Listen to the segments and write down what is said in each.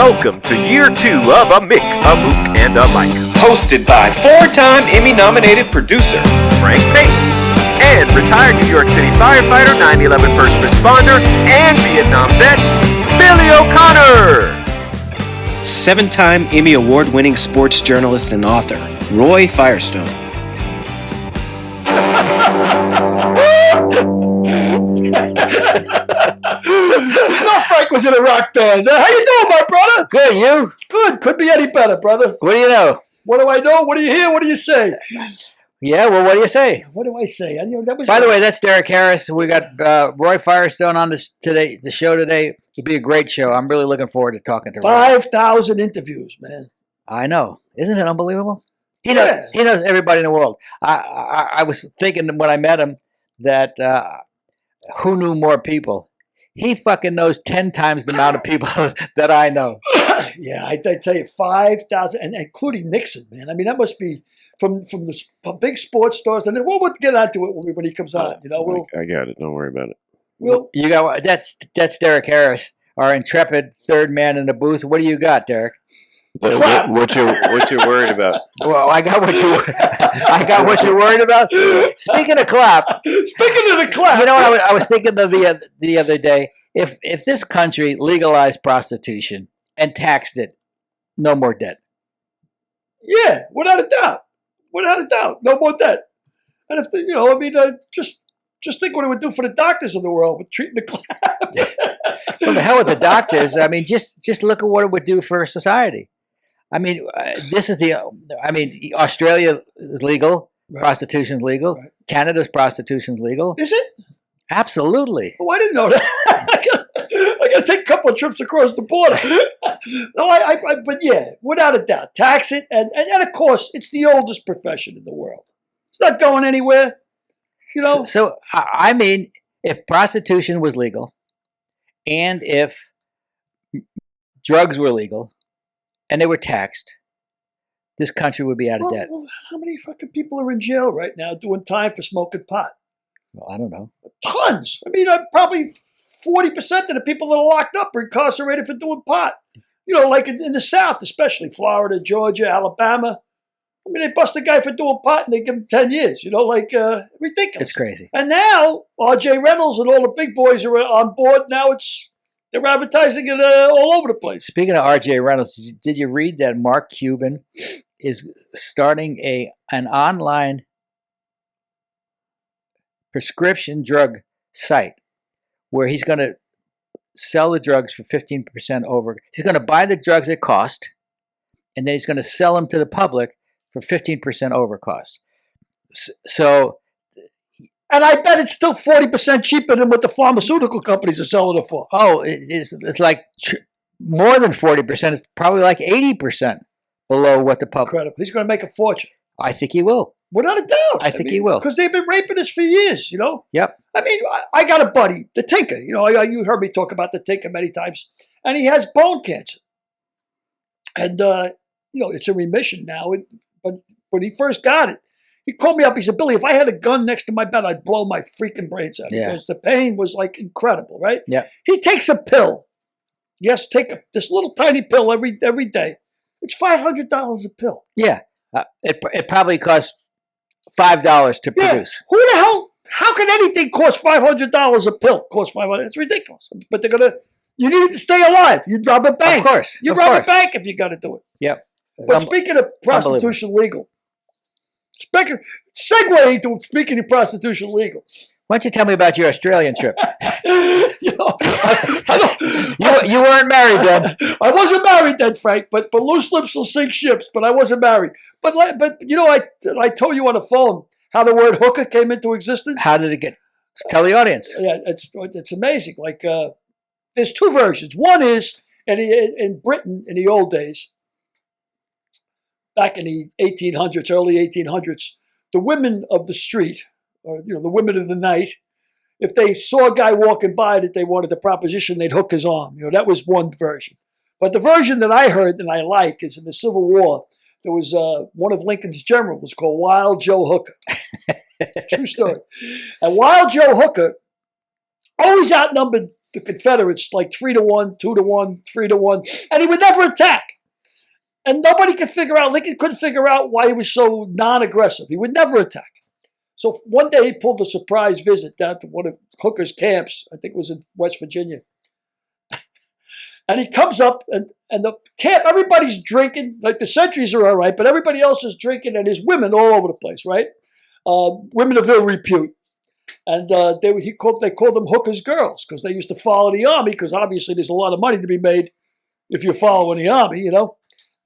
Welcome to year 2 of A Mick, a Mook, and a Mike. Hosted by 4-time Emmy-nominated producer Frank Pace and retired New York City firefighter, 9/11 first responder, and Vietnam vet, Billy O'Connor. 7-time Emmy Award Winning sports journalist and author, Roy Firestone. No, Frank was in a rock band. How you doing, my brother? Good, you? Good. Could be any better, brother. What do you know? What do I know? What do you hear? What do you say? Yeah, well, what do you say? What do I say? That was By the way, that's Derek Harris. We got Roy Firestone on the show today. It'll be a great show. I'm really looking forward to talking to Roy. 5,000 interviews, man. I know. Isn't it unbelievable? He knows everybody in the world. I was thinking when I met him that who knew more people? He fucking knows 10 times the amount of people that I know. Yeah, I tell you, 5,000, and including Nixon, man. I mean, that must be from the big sports stars. And we'll get onto it when he comes on. You know, I got it. Don't worry about it. You got that's Derek Harris, our intrepid third man in the booth. What do you got, Derek? What you worried about? Well, I got what you're worried about. Speaking of clap, Speaking of the clap, you know what I was thinking of the other day. If this country legalized prostitution and taxed it, no more debt. Yeah, without a doubt, no more debt. And if just think what it would do for the doctors in the world with treating the clap. Well, the hell with the doctors. I mean, just look at what it would do for society. I mean, Australia is legal. Right. Prostitution's legal. Right. Canada's prostitution's legal. Is it? Absolutely. Oh, I didn't know that. I got to take a couple of trips across the border. No, but yeah, without a doubt, tax it, and of course, it's the oldest profession in the world. It's not going anywhere. You know. So I mean, if prostitution was legal, and if drugs were legal, and they were taxed, this country would be out of debt. Well, how many fucking people are in jail right now doing time for smoking pot? Well, I don't know. Tons. I mean, probably 40% of the people that are locked up are incarcerated for doing pot. You know, like in the South, especially Florida, Georgia, Alabama. I mean, they bust a guy for doing pot and they give him 10 years. You know, like ridiculous. It's crazy. And now R.J. Reynolds and all the big boys are on board. Now they're advertising it all over the place. Speaking of R.J. Reynolds, did you read that Mark Cuban is starting an online prescription drug site where he's going to sell the drugs for 15% over. He's going to buy the drugs at cost, and then he's going to sell them to the public for 15% over cost. So, and I bet it's still 40% cheaper than what the pharmaceutical companies are selling it for. Oh, it's like more than 40%. It's probably like 80% below what the public. Incredible. He's going to make a fortune. I think he will. Without a doubt. I think he will. Because they've been raping us for years, you know? Yep. I mean, I got a buddy, the Tinker. You know, you heard me talk about the Tinker many times. And he has bone cancer. And, it's in remission now. But when he first got it, he called me up. He said, Billy, if I had a gun next to my bed, I'd blow my freaking brains out. Yeah. Because the pain was like incredible, right? Yeah. He takes a pill. Yes, this little tiny pill every day. It's $500 a pill. Yeah. It probably costs $5 to produce. Who the hell? How can anything cost $500 a pill? Cost $500? It's ridiculous. But you need to stay alive. You rob a bank. Of course. You rob a bank if you got to do it. Yep. But speaking of prostitution legal, segue into speaking of prostitution legal. Why don't you tell me about your Australian trip? You weren't married then. I wasn't married then, Frank. But loose lips will sink ships. But I wasn't married. But I told you on the phone how the word hooker came into existence. How did it get? Tell the audience. Yeah, it's amazing. Like there's two versions. One is in Britain in the old days, back in the 1800s, early 1800s, the women of the street, or the women of the night, if they saw a guy walking by that they wanted a proposition, they'd hook his arm. That was one version. But the version that I heard and I like is in the Civil War, there was one of Lincoln's generals was called Wild Joe Hooker. True story. And Wild Joe Hooker always outnumbered the Confederates like 3-1, 2-1, 3-1, and he would never attack. And nobody could figure out, Lincoln couldn't figure out why he was so non-aggressive. He would never attack. So one day he pulled a surprise visit down to one of Hooker's camps. I think it was in West Virginia. And he comes up, and the camp, everybody's drinking. Like the sentries are all right, but everybody else is drinking, and there's women all over the place, right? Women of ill repute. And they called them Hooker's girls because they used to follow the army because obviously there's a lot of money to be made if you're following the army, you know.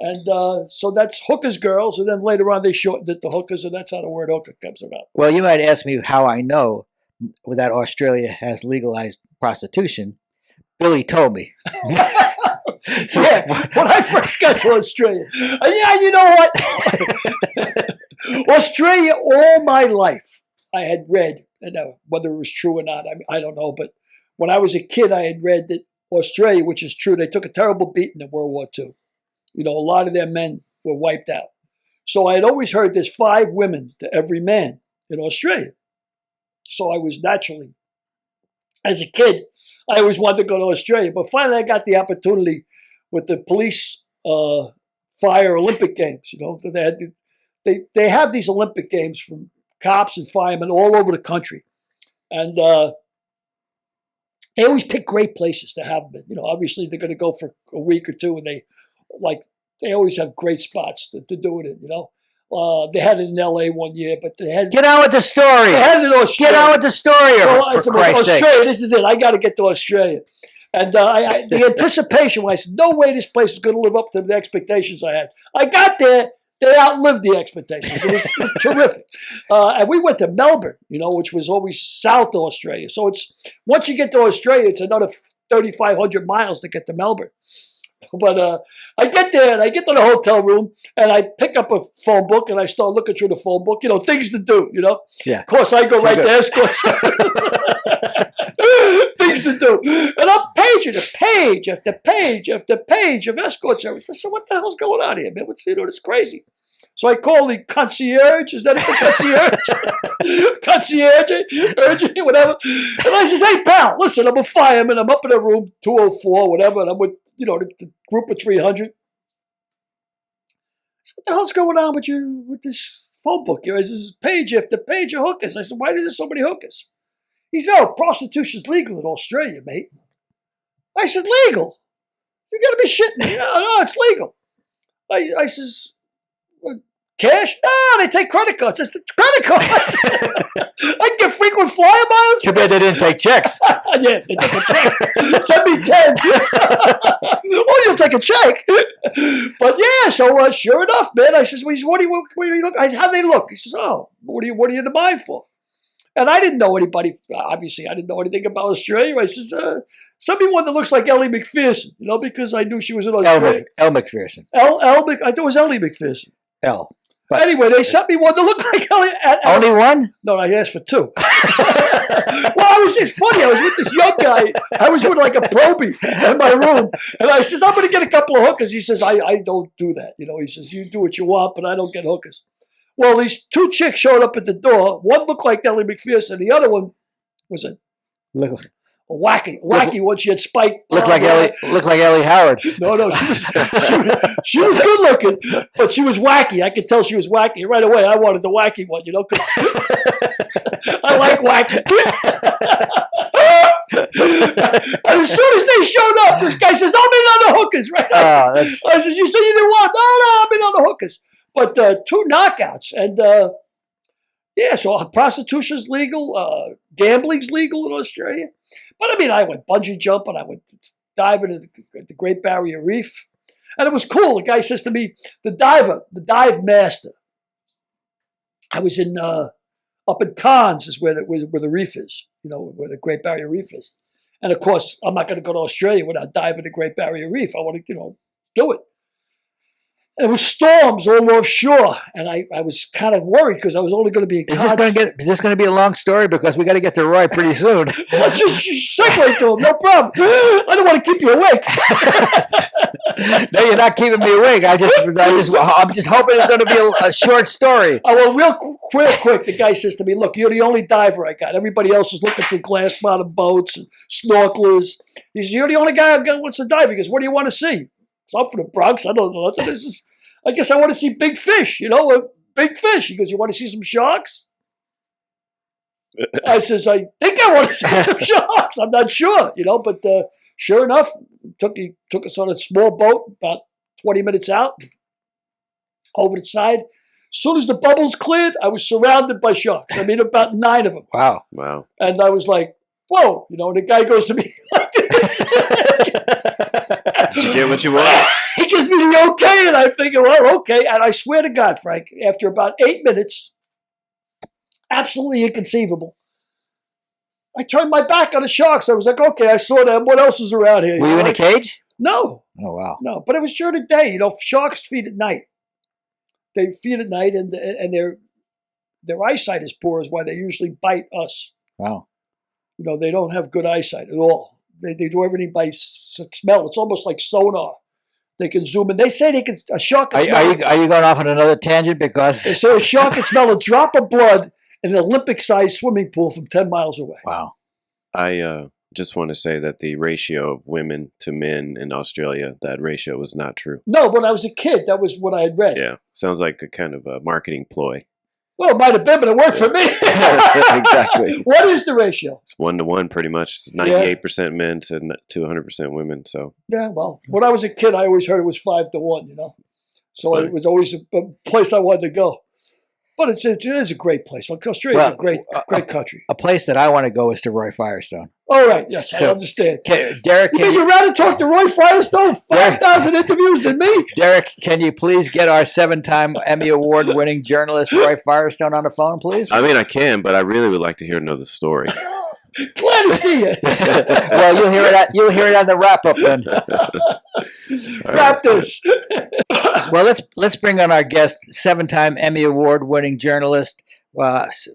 And so that's Hooker's girls, and then later on they shortened it to Hookers, and that's how the word hooker comes about. Well, you might ask me how I know that Australia has legalized prostitution. Billy told me. So, yeah, when I first got to Australia, you know what? Australia, all my life, I had read, and whether it was true or not, I don't know, but when I was a kid, I had read that Australia, which is true, they took a terrible beating in World War II. You know, a lot of their men were wiped out. So I had always heard there's 5 women to every man in Australia. So I was naturally, as a kid, I always wanted to go to Australia. But finally I got the opportunity with the police fire Olympic Games. You know, they have these Olympic Games from cops and firemen all over the country. And they always pick great places to have them. You know, obviously they're going to go for a week or two, and they always have great spots to do it in, you know. They had it in L.A. one year, but they had... Get on with the story. They had it in Australia. Get on with the story, so for Christ's sake. Australia, this is it. I got to get to Australia. And the anticipation, when I said, no way this place is going to live up to the expectations I had. I got there. They outlived the expectations. It was terrific. And we went to Melbourne, you know, which was always South Australia. So it's once you get to Australia, it's another 3,500 miles to get to Melbourne. But I get there, and I get to the hotel room, and I pick up a phone book, and I start looking through the phone book, you know, things to do, you know. Yeah. Of course, I go right to escort service. Things to do. And I'm paging page after page after page of escort service. I said, what the hell's going on here, man? You know, it's crazy. So I call the concierge. Is that it, the concierge? Concierge, whatever. And I says, hey, pal, listen, I'm a fireman. I'm up in a room 204, whatever, and I'm with, you know, the group of 300. I said, what the hell's going on with this phone book here? He says, page after page of hookers. I said, why is there so many hookers? He said, oh, prostitution's legal in Australia, mate. I said, legal? You got to be shitting me. No, it's legal. I says, cash? No, they take credit cards. It's the credit cards. I can get frequent flyer miles. Too bad they didn't take checks. Yeah, they take a check. Send me 10. Oh, you'll take a check. But yeah, so sure enough, man. I says, well, what do you look? How do they look? He says, oh, what are you in the mind for? And I didn't know anybody. Obviously, I didn't know anything about Australia. I says, someone that looks like Ellie McPherson, you know, because I knew she was in Australia. Elle McPherson. I thought it was Ellie McPherson. Elle. But anyway, they sent me one that looked like Ellie. Only one? No, I asked for 2. Well, it's funny. I was with this young guy. I was with like a probie in my room. And I says, I'm going to get a couple of hookers. He says, I don't do that. You know, he says, you do what you want, but I don't get hookers. Well, these 2 chicks showed up at the door. One looked like Ellie McPherson. The other one was a wacky one. She had spiked. Looked like Ellie Howard. No, she was good looking, but she was wacky. I could tell she was wacky. Right away, I wanted the wacky one, you know. I like wacky. And as soon as they showed up, this guy says, I'm in on the hookers, right? I says, you said you didn't want? No, I'm in on the hookers. But 2 knockouts. And yeah, so prostitution's legal. Gambling's legal in Australia. But I mean, I went bungee jumping. I went diving at the Great Barrier Reef. And it was cool. The guy says to me, the dive master. I was in up in Cairns is where the reef is, you know, where the Great Barrier Reef is. And of course, I'm not going to go to Australia without diving the Great Barrier Reef. I want to, you know, do it. And it was storms all offshore, and I was kind of worried because I was only going to be in Cairns. Is this going to be a long story? Because we got to get to Roy pretty soon. Let's just segue to him, no problem. I don't want to keep you awake. No, you're not keeping me awake. I'm just hoping it's going to be a short story. Oh, well, real quick, the guy says to me, look, you're the only diver I got. Everybody else is looking for glass bottom boats and snorkelers. He says, you're the only guy who wants to dive. He goes, what do you want to see? So I'm from the Bronx. I don't know. I guess I want to see big fish, big fish. He goes, you want to see some sharks? I says, I think I want to see some sharks. I'm not sure, but sure enough, he took us on a small boat about 20 minutes out over the side. As soon as the bubbles cleared, I was surrounded by sharks. I mean, about 9 of them. Wow. And I was like, whoa, and the guy goes to me like this. Did you get what you want? He gives me the okay, and I figure, well, okay. And I swear to God, Frank, after about 8 minutes, absolutely inconceivable, I turned my back on the sharks. I was like, okay, I saw them. What else is around here? Were you in a cage? No. Oh, wow. No, but it was during the day. Sharks feed at night. They feed at night, and their eyesight is poor, is why they usually bite us. Wow. They don't have good eyesight at all. They do everything by smell. It's almost like sonar. They can zoom in. They say a shark can smell. Are you going off on another tangent? Because they say a shark can smell a drop of blood in an Olympic-sized swimming pool from 10 miles away. Wow. I just want to say that the ratio of women to men in Australia, that ratio was not true. No, when I was a kid, that was what I had read. Yeah. Sounds like a kind of a marketing ploy. Well, it might have been, but it worked for me. Exactly. What is the ratio? It's 1-to-1 pretty much. It's 98% men to 100% women. So yeah, well, when I was a kid, I always heard it was 5-to-1. So it was always a place I wanted to go. But it is a great place. Australia is a great country. A place that I want to go is to Roy Firestone. All right, yes, I understand. Derek, you'd rather talk to Roy Firestone 5,000 interviews than me? Derek, can you please get our 7-time Emmy Award winning journalist Roy Firestone on the phone, please? I mean, I can, but I really would like to hear another story. Glad to see you. Well, you'll hear it on the wrap up then. Wrap this. Well, let's bring on our guest, 7-time Emmy Award winning journalist,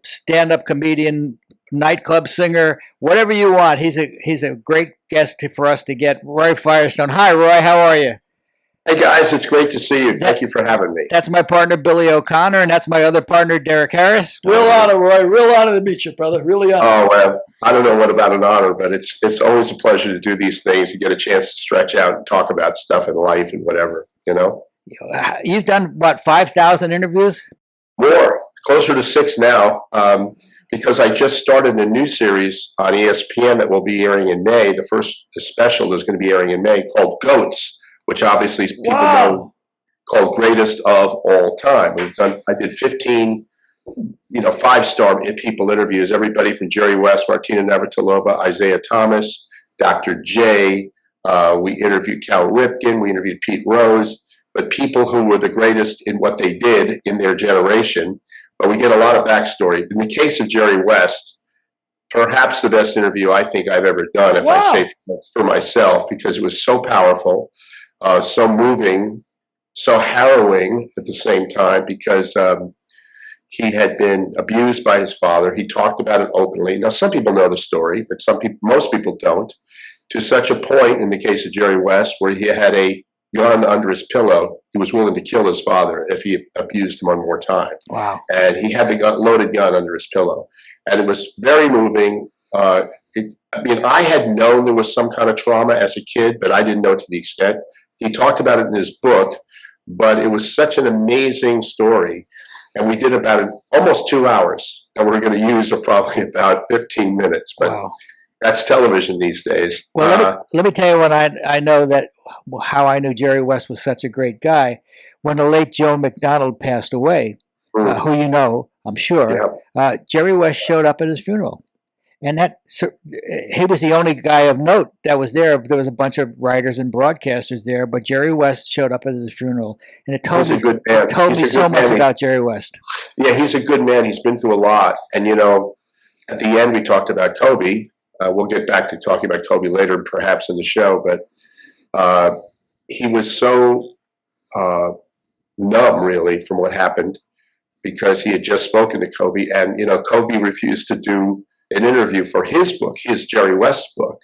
stand-up comedian, nightclub singer, whatever you want. He's a great guest for us to get. Roy Firestone. Hi, Roy. How are you? Hey guys, it's great to see you. Thank you for having me. That's my partner Billy O'Connor, and that's my other partner Derek Harris. Real honor, Roy. Real honor to meet you, brother. Really honor. Oh, well, I don't know what about an honor, but it's always a pleasure to do these things. You get a chance to stretch out and talk about stuff in life and whatever. You've done what, 5,000 interviews? More, closer to 6 now, because I just started a new series on ESPN that will be airing in May. The first special is going to be airing in May called Goats, which obviously people know called Greatest of All Time. I did 15, 5-star people interviews, everybody from Jerry West, Martina Navratilova, Isaiah Thomas, Dr. J. We interviewed Cal Ripken, we interviewed Pete Rose, but people who were the greatest in what they did in their generation. But we get a lot of backstory. In the case of Jerry West, perhaps the best interview I think I've ever done, if I say for myself, because it was so powerful. So moving, so harrowing at the same time, because he had been abused by his father. He talked about it openly. Now, some people know the story, but most people don't, to such a point in the case of Jerry West where he had a gun under his pillow. He was willing to kill his father if he abused him one more time. Wow. And he had the loaded gun under his pillow. And it was very moving. I had known there was some kind of trauma as a kid, but I didn't know to the extent. He talked about it in his book, but it was such an amazing story. And we did about almost 2 hours, and we're going to use probably about 15 minutes. But that's television these days. Well, let me tell you what I know how I knew Jerry West was such a great guy. When the late Joe McDonald passed away, who you know, I'm sure, Jerry West showed up at his funeral. And he was the only guy of note that was there. There was a bunch of writers and broadcasters there, but Jerry West showed up at his funeral, and it told me so much about Jerry West. Yeah, he's a good man. He's been through a lot. And, at the end, we talked about Kobe. We'll get back to talking about Kobe later, perhaps in the show. But he was so numb, really, from what happened, because he had just spoken to Kobe. And, Kobe refused to do an interview for his book, his Jerry West book,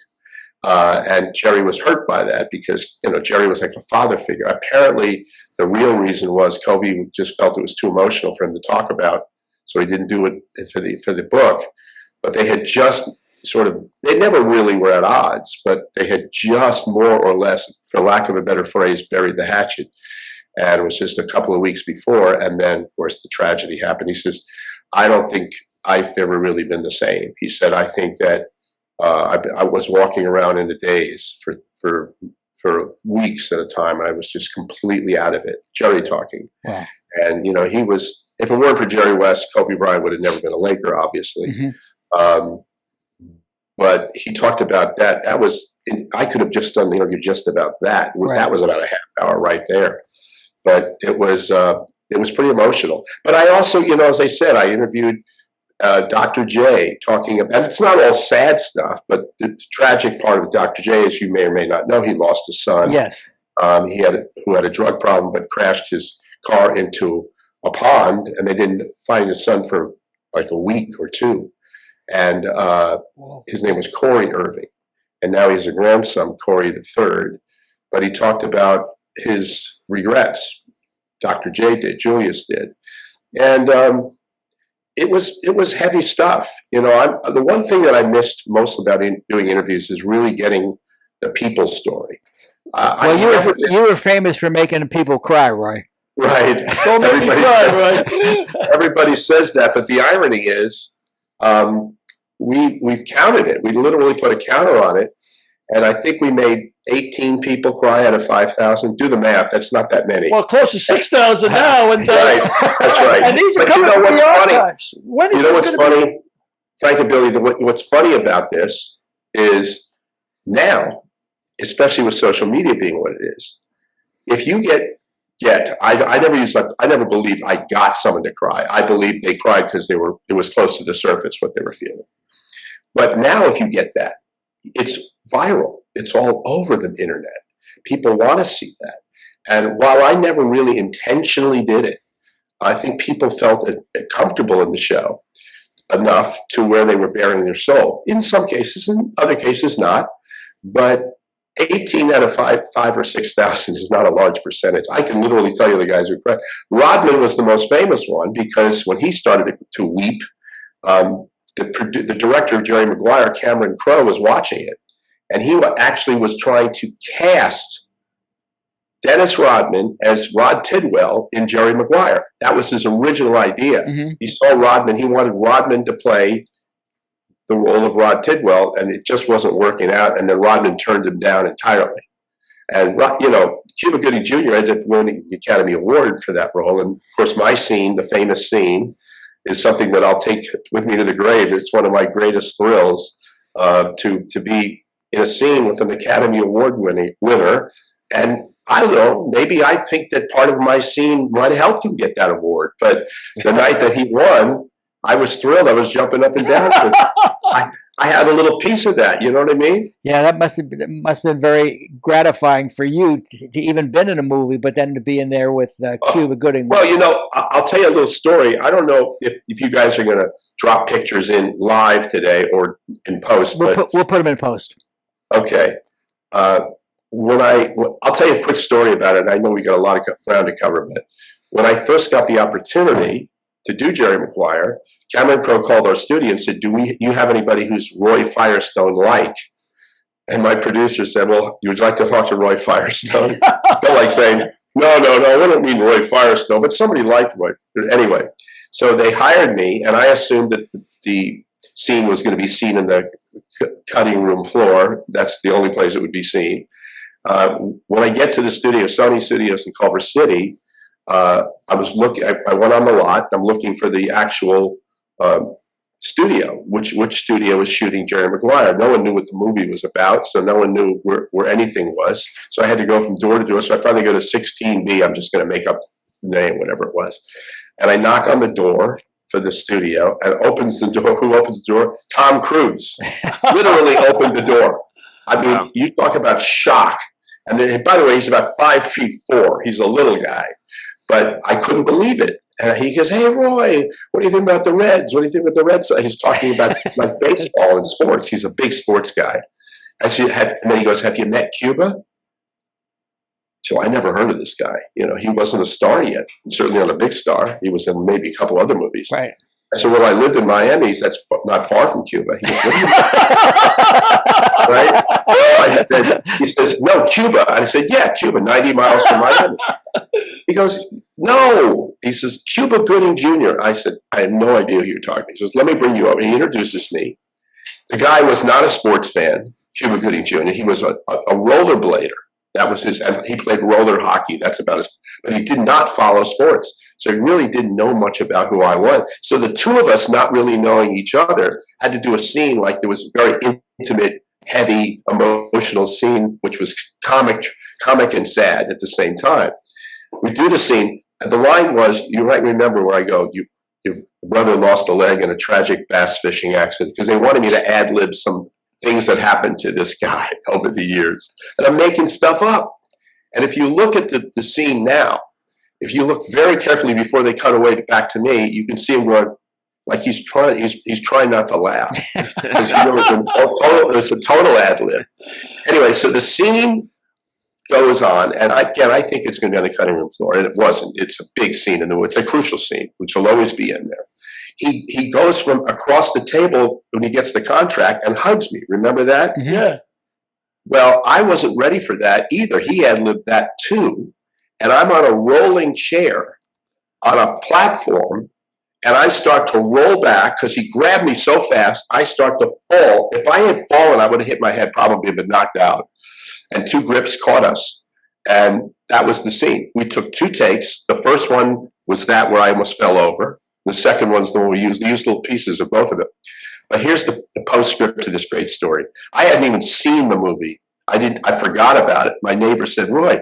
And Jerry was hurt by that because, Jerry was like a father figure. Apparently, the real reason was Kobe just felt it was too emotional for him to talk about, so he didn't do it for the book. But they had just they never really were at odds, but they had just more or less, for lack of a better phrase, buried the hatchet. And it was just a couple of weeks before, and then, of course, the tragedy happened. He says, I don't think I've ever really been the same. He said, I think that I was walking around in a daze for weeks at a time. I was just completely out of it. Jerry talking. Wow. And, he was, if it weren't for Jerry West, Kobe Bryant would have never been a Laker, obviously. Mm-hmm. But he talked about that. I could have just done the interview just about that. That was about a half hour right there. But it was pretty emotional. But I also, as I said, I interviewed Dr. J talking about, and it's not all sad stuff, but the tragic part of Dr. J, as you may or may not know, he lost his son. Yes. Who had a drug problem, but crashed his car into a pond, and they didn't find his son for like a week or two. And his name was Corey Irving, and now he's a grandson, Corey III. But he talked about his regrets. Dr. J did, Julius did, and it was heavy stuff. The one thing that I missed most about doing interviews is really getting the people's story. You were famous for making people cry, Roy. Right. Don't make me cry, Roy. Everybody says that, but the irony is, we've counted it. We literally put a counter on it, and I think we made 18 people cry out of 5,000. Do the math. That's not that many. Well, close to 6,000 now. And, right. That's right. And these are coming from the archives. When is this going to be? Frank and Billy, what's funny about this is now, especially with social media being what it is, if you I never believed I got someone to cry. I believed they cried because it was close to the surface what they were feeling. But now if you get that, it's viral. It's all over the internet. People want to see that. And while I never really intentionally did it, I think people felt comfortable in the show enough to where they were bearing their soul. In some cases, in other cases not. But 18 out of 5 or 6,000 is not a large percentage. I can literally tell you the guys who cried. Rodman was the most famous one because when he started to weep, the director of Jerry Maguire, Cameron Crowe, was watching it. And he actually was trying to cast Dennis Rodman as Rod Tidwell in Jerry Maguire. That was his original idea. Mm-hmm. He saw Rodman. He wanted Rodman to play the role of Rod Tidwell, and it just wasn't working out. And then Rodman turned him down entirely. And, Cuba Gooding Jr. ended up winning the Academy Award for that role. And, of course, my scene, the famous scene, is something that I'll take with me to the grave. It's one of my greatest thrills to be in a scene with an Academy Award winner. And I don't know, maybe I think that part of my scene might have helped him get that award. But the night that he won, I was thrilled. I was jumping up and down. I had a little piece of that. You know what I mean? Yeah, that must have been very gratifying for you to even been in a movie, but then to be in there with Cuba Gooding. Well, I'll tell you a little story. I don't know if you guys are going to drop pictures in live today or in post. We'll put them in post. Okay. I'll tell you a quick story about it. I know we got a lot of ground to cover, but when I first got the opportunity to do Jerry Maguire, Cameron Crowe called our studio and said, you have anybody who's Roy Firestone like? And my producer said, well, you would like to talk to Roy Firestone? I felt like saying, no, I don't mean Roy Firestone, but somebody like Roy. Anyway, so they hired me, and I assumed that the scene was going to be seen in the cutting room floor. That's the only place it would be seen. When I get to the studio, Sony Studios in Culver City, I went on the lot. I'm looking for the actual studio, which studio was shooting Jerry Maguire. No one knew what the movie was about, so no one knew where anything was. So I had to go from door to door. So I finally go to 16B. I'm just going to make up the name, whatever it was. And I knock on the door for the studio, and opens the door. Who opens the door? Tom Cruise. Literally opened the door. I mean, wow. You talk about shock. And then, by the way, he's about 5'4". He's a little guy. But I couldn't believe it. And he goes, hey, Roy, what do you think about the Reds? What do you think about the Reds? He's talking about like baseball and sports. He's a big sports guy. I said, and then he goes, have you met Cuba? So I never heard of this guy. You know, he wasn't a star yet, certainly not a big star. He was in maybe a couple other movies. Right. I said, well, I lived in Miami. That's not far from Cuba. He goes, what do you mean? Right? He says, no, Cuba. I said, yeah, Cuba, 90 miles from Miami. He goes, no. He says, Cuba Gooding Jr. I said, I have no idea who you're talking to. He says, let me bring you over. He introduces me. The guy was not a sports fan, Cuba Gooding Jr. He was a rollerblader. That was his, and he played roller hockey. That's about his, but he did not follow sports. So he really didn't know much about who I was. So the two of us, not really knowing each other, had to do a scene like there was a very intimate, heavy, emotional scene, which was comic and sad at the same time. We do the scene, and the line was, you might remember where I go, your brother lost a leg in a tragic bass fishing accident, because they wanted me to ad-lib some things that happened to this guy over the years. And I'm making stuff up. And if you look at the scene now, if you look very carefully before they cut away back to me, you can see him going, like he's trying not to laugh. It was a total ad-lib. Anyway, so the scene goes on, and I think it's going to be on the cutting room floor, and it wasn't. It's a big scene, it's a crucial scene, which will always be in there. He goes from across the table when he gets the contract and hugs me. Remember that? Yeah. Well, I wasn't ready for that either. He had lived that too. And I'm on a rolling chair on a platform, and I start to roll back because he grabbed me so fast, I start to fall. If I had fallen, I would have hit my head, probably been knocked out. And two grips caught us. And that was the scene. We took 2 takes. The first one was that where I almost fell over. The second one's the one we used. We used little pieces of both of them. But here's the postscript to this great story. I hadn't even seen the movie. I forgot about it. My neighbor said, Roy,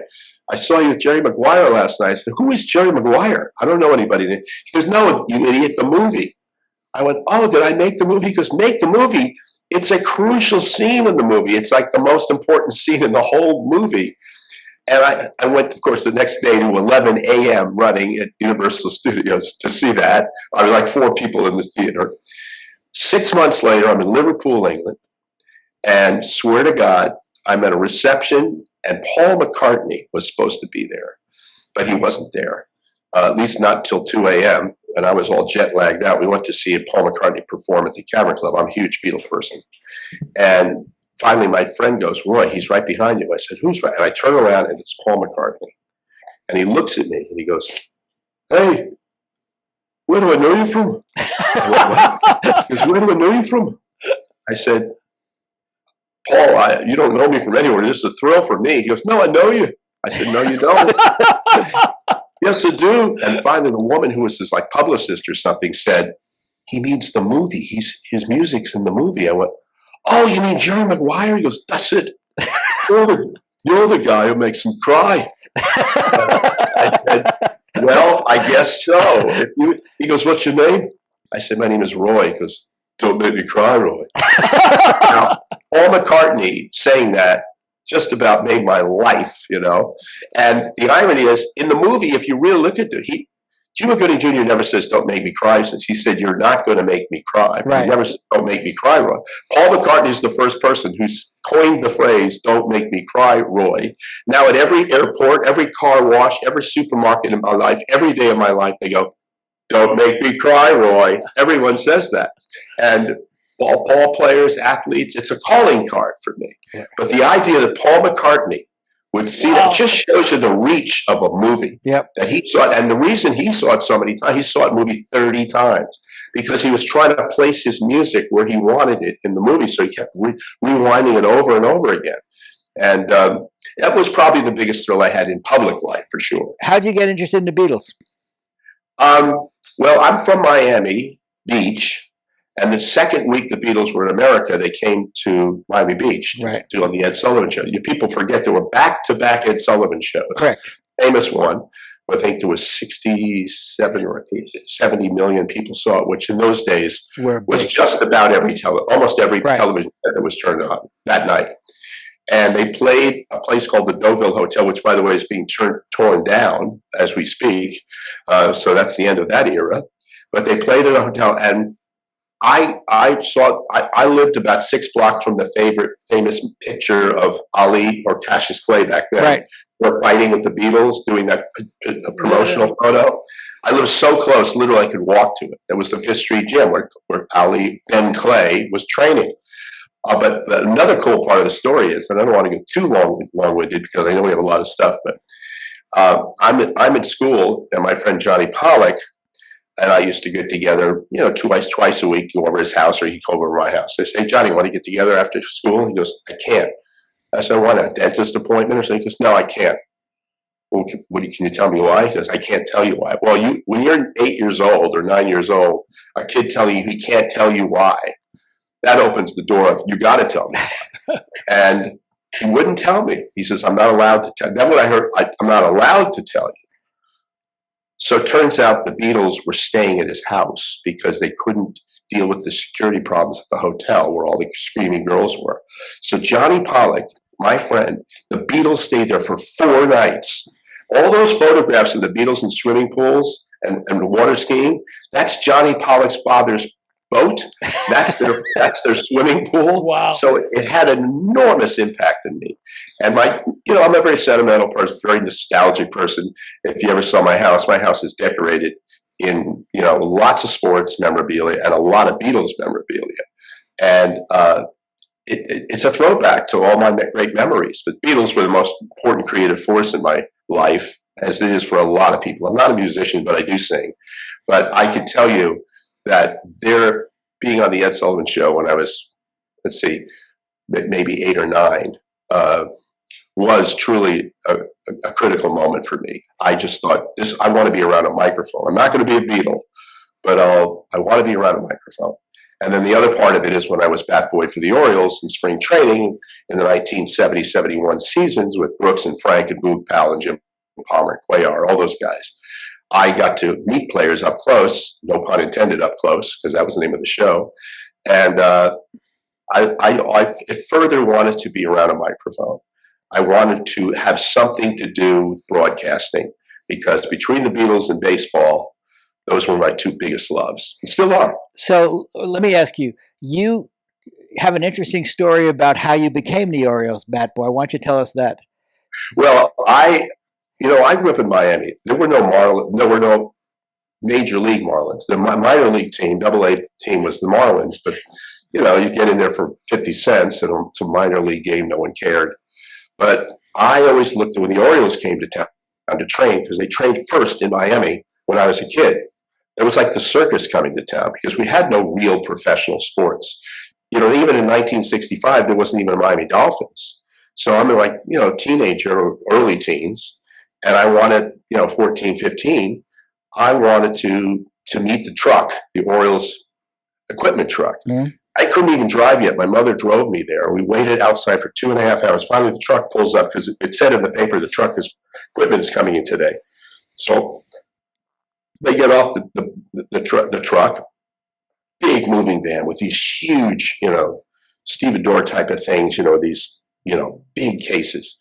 I saw you with Jerry Maguire last night. I said, who is Jerry Maguire? I don't know anybody. He goes, no, you idiot, the movie. I went, oh, did I make the movie? He goes, make the movie. It's a crucial scene in the movie. It's like the most important scene in the whole movie. And I went, of course, the next day to 11 a.m. running at Universal Studios to see that. I was like 4 people in this theater. 6 months later, I'm in Liverpool, England, and swear to God, I'm at a reception, and Paul McCartney was supposed to be there, but he wasn't there, at least not till 2 a.m., and I was all jet lagged out. We went to see Paul McCartney perform at the Cavern Club. I'm a huge Beatles person. And finally, my friend goes, Roy, he's right behind you. I said, who's right? And I turn around, and it's Paul McCartney. And he looks at me, and he goes, hey, where do I know you from? He goes, where do I know you from? I said, Paul, you don't know me from anywhere. This is a thrill for me. He goes, no, I know you. I said, no, you don't. Yes, I do. And finally, the woman who was his like publicist or something said, he means the movie. His music's in the movie. I went, oh, you mean Jerry Maguire? He goes, that's it. You're the guy who makes him cry. I said, well, I guess so. He goes, what's your name? I said, my name is Roy. He goes, don't make me cry, Roy. Now, Paul McCartney saying that just about made my life, you know. And the irony is, in the movie, if you really look at it, Cuba Gooding Jr. never says, don't make me cry, since he said, you're not going to make me cry. Right. He never said, don't make me cry, Roy. Paul McCartney is the first person who's coined the phrase, don't make me cry, Roy. Now, at every airport, every car wash, every supermarket in my life, every day of my life, they go, don't make me cry, Roy. Everyone says that. And ball players, athletes, it's a calling card for me. Yeah. But the idea that Paul McCartney would see that just shows you the reach of a movie that he saw it. And the reason he saw it so many times, he saw it movie 30 times, because he was trying to place his music where he wanted it in the movie. So he kept rewinding it over and over again. And that was probably the biggest thrill I had in public life, for sure. How'd you get interested in the Beatles? Well, I'm from Miami Beach, and the second week the Beatles were in America, they came to Miami Beach to do on the Ed Sullivan Show. People forget there were back-to-back Ed Sullivan shows. Correct. Famous one, I think there was 67 or 70 million people saw it, which in those days was just about almost every television that was turned on that night. And they played a place called the Deauville Hotel, which, by the way, is being torn down as we speak. So that's the end of that era. But they played at a hotel, and I lived about 6 blocks from the famous picture of Ali or Cassius Clay back then. Right. We're fighting with the Beatles, doing that promotional photo. I lived so close, literally I could walk to it. It was the Fifth Street Gym where Ali, then Clay, was training. But another cool part of the story is, and I don't want to get too long-winded because I know we have a lot of stuff, but I'm at school, and my friend Johnny Pollock and I used to get together, twice a week, go over his house, or he'd come over to my house. I say, hey, Johnny, want to get together after school? He goes, I can't. I said, why not? A dentist appointment or something? He goes, no, I can't. Well, can you tell me why? He goes, I can't tell you why. Well, when you're 8 years old or 9 years old, a kid telling you he can't tell you why, that opens the door of, you got to tell me why. And he wouldn't tell me. He says, I'm not allowed to tell. Then when I heard, I'm not allowed to tell you. So it turns out the Beatles were staying at his house because they couldn't deal with the security problems at the hotel where all the screaming girls were. So Johnny Pollock, my friend, the Beatles stayed there for 4 nights. All those photographs of the Beatles in swimming pools and water skiing, that's Johnny Pollock's father's boat. That's their swimming pool. Wow. So it had an enormous impact on me. And I'm a very sentimental person, very nostalgic person. If you ever saw my house is decorated in, lots of sports memorabilia and a lot of Beatles memorabilia. And it's a throwback to all my great memories. But Beatles were the most important creative force in my life, as it is for a lot of people. I'm not a musician, but I do sing. But I can tell you that their being on the Ed Sullivan Show when I was, maybe 8 or 9, was truly a critical moment for me. I just thought, I want to be around a microphone. I'm not going to be a Beatle, but I want to be around a microphone. And then the other part of it is when I was bat boy for the Orioles in spring training in the 1970-71 seasons with Brooks and Frank and Boog Powell and Jim Palmer, Cuellar, all those guys. I got to meet players up close, no pun intended up close, because that was the name of the show. And I further wanted to be around a microphone. I wanted to have something to do with broadcasting, because between the Beatles and baseball, those were my 2 biggest loves, and still are. So let me ask you, you have an interesting story about how you became the Orioles bat boy. Why don't you tell us that? Well, I grew up in Miami. There were no major league Marlins. The minor league team, AA team, was the Marlins. But you get in there for 50 cents, and it's a minor league game. No one cared. But I always looked at when the Orioles came to town to train, because they trained first in Miami when I was a kid. It was like the circus coming to town because we had no real professional sports. Even in 1965, there wasn't even a Miami Dolphins. So I'm like, teenager or early teens. And I wanted, 14, 15, I wanted to meet the truck, the Orioles equipment truck. Mm-hmm. I couldn't even drive yet. My mother drove me there. We waited outside for 2.5 hours. Finally, the truck pulls up because it said in the paper, equipment is coming in today. So they get off the truck, big moving van with these huge, stevedore type of things, these, big cases.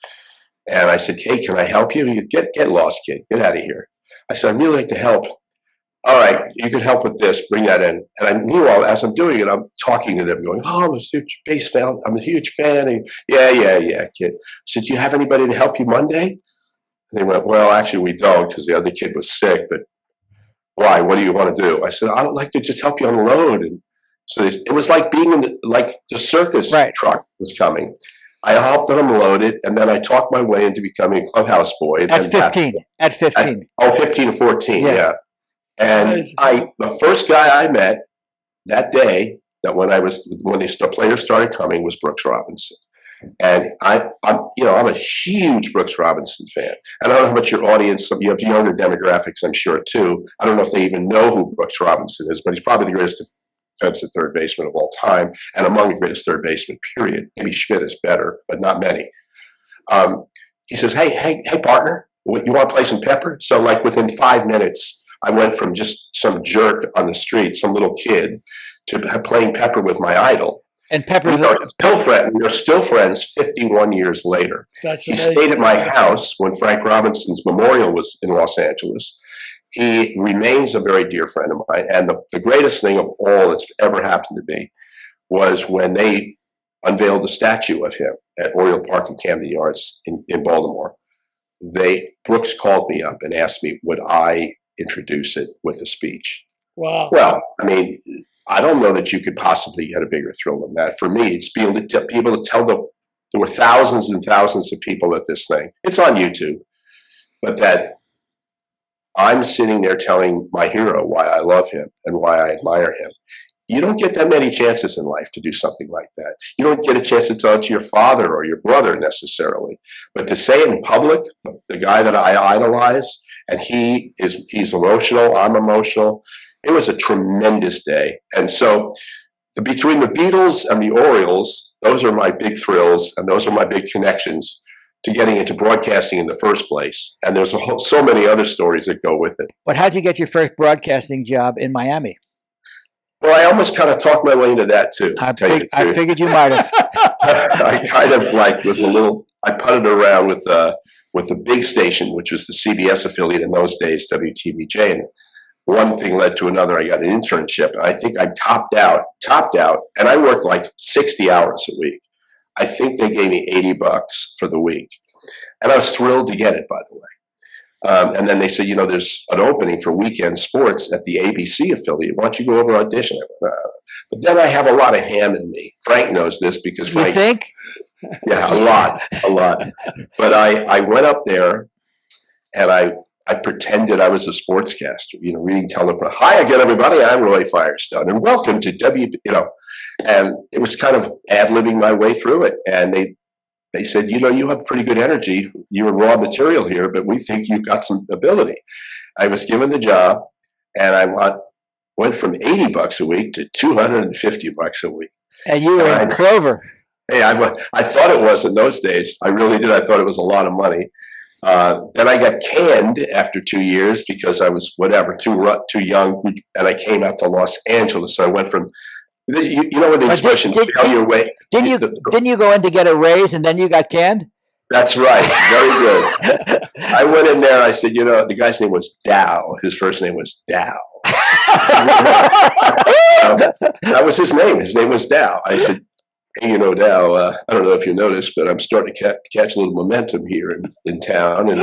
And I said, hey, can I help you? He said, get lost, kid. Get out of here. I said, I'd really like to help. All right, you can help with this. Bring that in. And meanwhile, as I'm doing it, I'm talking to them going, oh, I'm a huge base fan. I'm a huge fan. And, yeah, kid. I said, do you have anybody to help you Monday? And they went, well, actually, we don't, because the other kid was sick. But why? What do you want to do? I said, I would like to just help you unload. And so it was like being in the circus truck was coming. I helped them unload it, and then I talked my way into becoming a clubhouse boy. At 15. 15 or 14, yeah. And the first guy I met that day, when the players started coming, was Brooks Robinson. And I'm a huge Brooks Robinson fan. And I don't know how much your audience, you have younger demographics, I'm sure, too. I don't know if they even know who Brooks Robinson is, but he's probably the greatest defensive third baseman of all time, and among the greatest third basemen, period. Maybe Schmidt is better, but not many. He says, hey, partner, you want to play some pepper? So within 5 minutes, I went from just some jerk on the street, some little kid, to playing pepper with my idol. And Pepper, we are still friends 51 years later. That's he stayed at my house when Frank Robinson's memorial was in Los Angeles. He remains a very dear friend of mine. And the greatest thing of all that's ever happened to me was when they unveiled the statue of him at Oriole Park in Camden Yards in Baltimore. Brooks called me up and asked me, would I introduce it with a speech? Wow. Well, I mean, I don't know that you could possibly get a bigger thrill than that. For me, it's being able to people to tell there were thousands and thousands of people at this thing. It's on YouTube, but that I'm sitting there telling my hero why I love him and why I admire him. You don't get that many chances in life to do something like that. You don't get a chance to tell it to your father or your brother necessarily, but to say it in public, the guy that I idolize, and he's emotional, I'm emotional. It was a tremendous day. And so between the Beatles and the Orioles, those are my big thrills, and those are my big connections to getting into broadcasting in the first place. And there's so many other stories that go with it. But how'd you get your first broadcasting job in Miami? Well, I almost kind of talked my way into that too. I figured you might have. I kind of I putted around with the big station, which was the CBS affiliate in those days, WTVJ. And one thing led to another. I got an internship. And I think I topped out, and I worked like 60 hours a week. I think they gave me $80 for the week. And I was thrilled to get it, by the way. And then they said, there's an opening for weekend sports at the ABC affiliate. Why don't you go over and audition? But then I have a lot of ham in me. Frank knows this because Frank. You think? Yeah, a lot. But I went up there and I pretended I was a sportscaster, reading teleprompter. Hi again, everybody. I'm Roy Firestone, and welcome to And it was kind of ad-libbing my way through it. And they said, you have pretty good energy. You're raw material here, but we think you've got some ability. I was given the job, and I went from $80 a week to $250 a week. And you were in Clover. Hey, I thought it was in those days. I really did. I thought it was a lot of money. Then I got canned after 2 years because I was too young, and I came out to Los Angeles. So I went from you know what the expression failure way. Didn't you go in to get a raise and then you got canned? That's right. Very good. I went in there. I said, the guy's name was Dow. His first name was Dow. That was his name. His name was Dow. I said, hey, Dow, I don't know if you noticed, but I'm starting to catch a little momentum here in town. And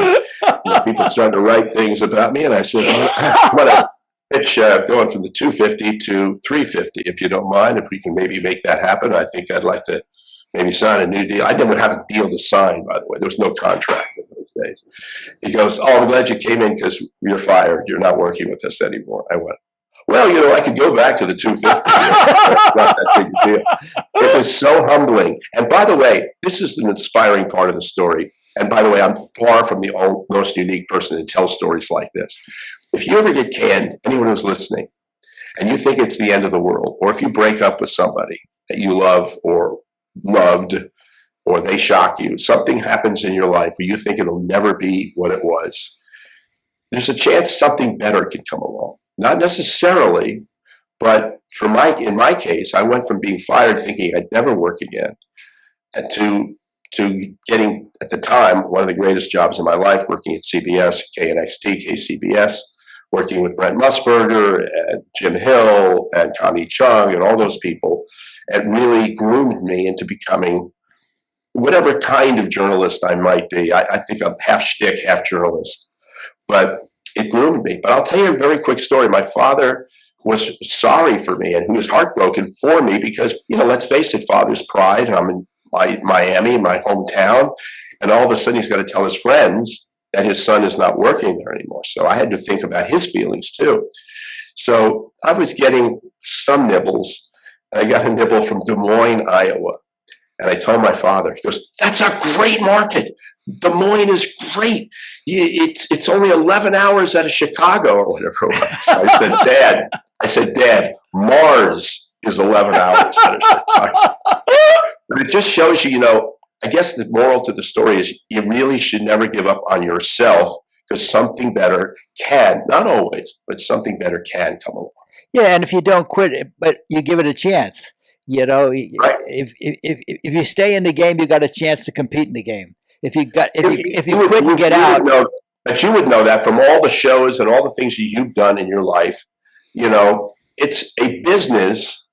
people are starting to write things about me. And I said, I'm going to pitch going from the 250 to 350, if you don't mind, if we can maybe make that happen. I think I'd like to maybe sign a new deal. I never had a deal to sign, by the way. There was no contract in those days. He goes, I'm glad you came in because you're fired. You're not working with us anymore. I went, well, I could go back to the 250. It's not that big a deal. It was so humbling. And by the way, this is an inspiring part of the story. And by the way, I'm far from the most unique person to tell stories like this. If you ever get canned, anyone who's listening, and you think it's the end of the world, or if you break up with somebody that you love or loved, or they shock you, something happens in your life where you think it'll never be what it was, there's a chance something better could come along. Not necessarily, but in my case, I went from being fired thinking I'd never work again, and to getting, at the time, one of the greatest jobs in my life, working at CBS, KNXT, KCBS, working with Brent Musburger and Jim Hill and Connie Chung and all those people. It really groomed me into becoming whatever kind of journalist I might be. I think I'm half shtick, half journalist, but it groomed me. But I'll tell you a very quick story. My father was sorry for me, and he was heartbroken for me because, let's face it, father's pride. And I'm in Miami, my hometown, and all of a sudden he's got to tell his friends that his son is not working there anymore. So I had to think about his feelings too. So I was getting some nibbles, and I got a nibble from Des Moines, Iowa. And I told my father, he goes, that's a great market. Des Moines is great. It's only 11 hours out of Chicago or whatever it was. I said, Dad, Mars is 11 hours out of Chicago. But it just shows you, I guess the moral to the story is you really should never give up on yourself, because something better can, not always, but something better can come along. Yeah, and if you don't quit, but you give it a chance. Right. If you stay in the game, you got a chance to compete in the game. If you quit and get out, But you would know that from all the shows and all the things you've done in your life. You know, it's a business,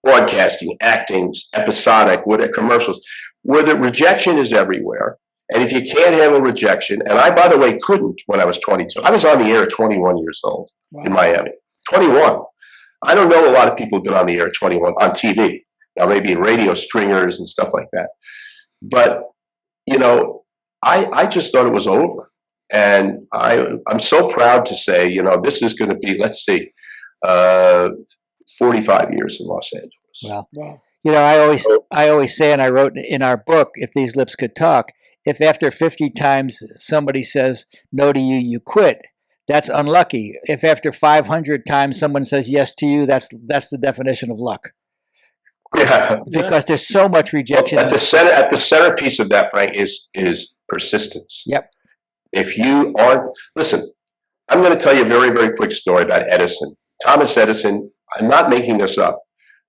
broadcasting, acting, episodic, commercials, where the rejection is everywhere. And if you can't handle rejection, and I, by the way, couldn't when I was 22. I was on the air at 21 years old in Miami. 21. I don't know a lot of people who've been on the air at 21 on TV. Now, maybe in radio stringers and stuff like that. But, you know, I just thought it was over. And I'm so proud to say, you know, this is going to be, let's see, 45 years in Los Angeles. Wow. You know, I always say, and I wrote in our book, If These Lips Could Talk, if after 50 times somebody says no to you, you quit, that's unlucky. If after 500 times someone says yes to you, that's the definition of luck. Yeah. Because there's so much rejection. Well, at the centerpiece of that, Frank, is persistence. Yep. If you aren't, listen, I'm going to tell you a very, very quick story about Edison. Thomas Edison, I'm not making this up,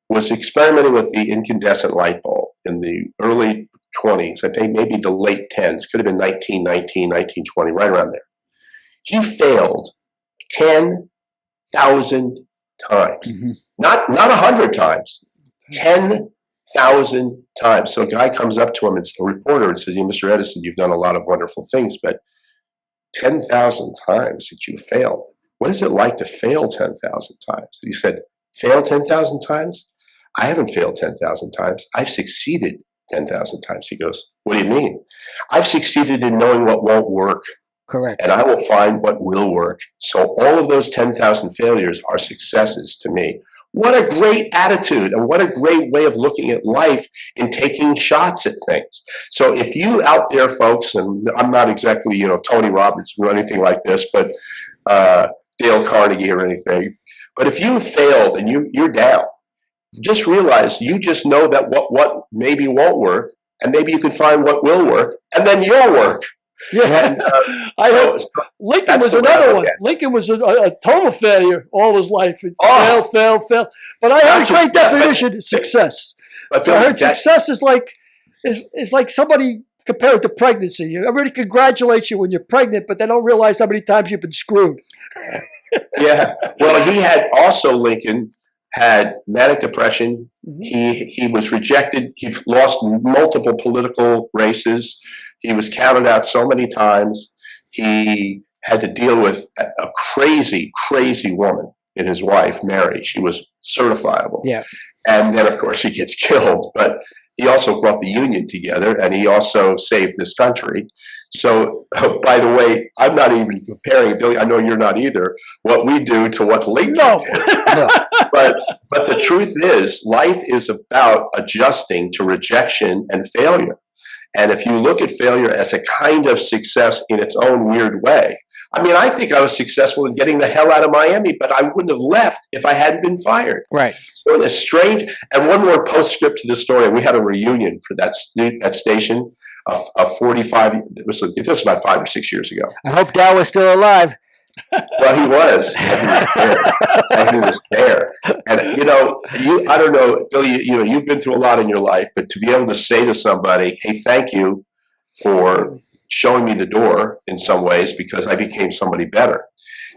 was experimenting with the incandescent light bulb in the early 20s, I think maybe the late 10s, could have been 1919, 1920, right around there. He failed 10,000 times. Mm-hmm. Not 100 times, 10,000 times. So a guy comes up to him, and a reporter, and says, Mr. Edison, you've done a lot of wonderful things, but 10,000 times that you failed. What is it like to fail 10,000 times? And he said, fail 10,000 times? I haven't failed 10,000 times. I've succeeded 10,000 times. He goes, what do you mean? I've succeeded in knowing what won't work. Correct. And I will find what will work. So all of those 10,000 failures are successes to me. What a great attitude, and what a great way of looking at life in taking shots at things. So if you out there, folks, and I'm not exactly, you know, Tony Robbins or anything like this, but Dale Carnegie or anything, but if you failed and you're down, just realize you just know that what maybe won't work, and maybe you can find what will work, and then you'll work. Yeah, and, Lincoln was another one. Lincoln was a total failure all his life. Failed. But I heard a great definition of success. So I heard success is like somebody compared to pregnancy. Everybody congratulates you when you're pregnant, but they don't realize how many times you've been screwed. Yeah. Well, he had also, Lincoln had manic depression. Mm-hmm. He was rejected. He lost multiple political races. He was counted out so many times. He had to deal with a crazy, crazy woman in his wife, Mary. She was certifiable. Yeah. And then, of course, he gets killed. But he also brought the Union together, and he also saved this country. So, by the way, I'm not even comparing, Billy, I know you're not either, what we do to what Lincoln did. No. But the truth is, life is about adjusting to rejection and failure. And if you look at failure as a kind of success in its own weird way, I mean, I think I was successful in getting the hell out of Miami, but I wouldn't have left if I hadn't been fired. Right. So in a strange, and one more postscript to the story, we had a reunion for that station of 45, it was about 5 or 6 years ago. I hope Dow was still alive. Well, he was. And he was there. And, you know, I don't know, Billy, you know, you've been through a lot in your life, but to be able to say to somebody, hey, thank you for showing me the door in some ways, because I became somebody better.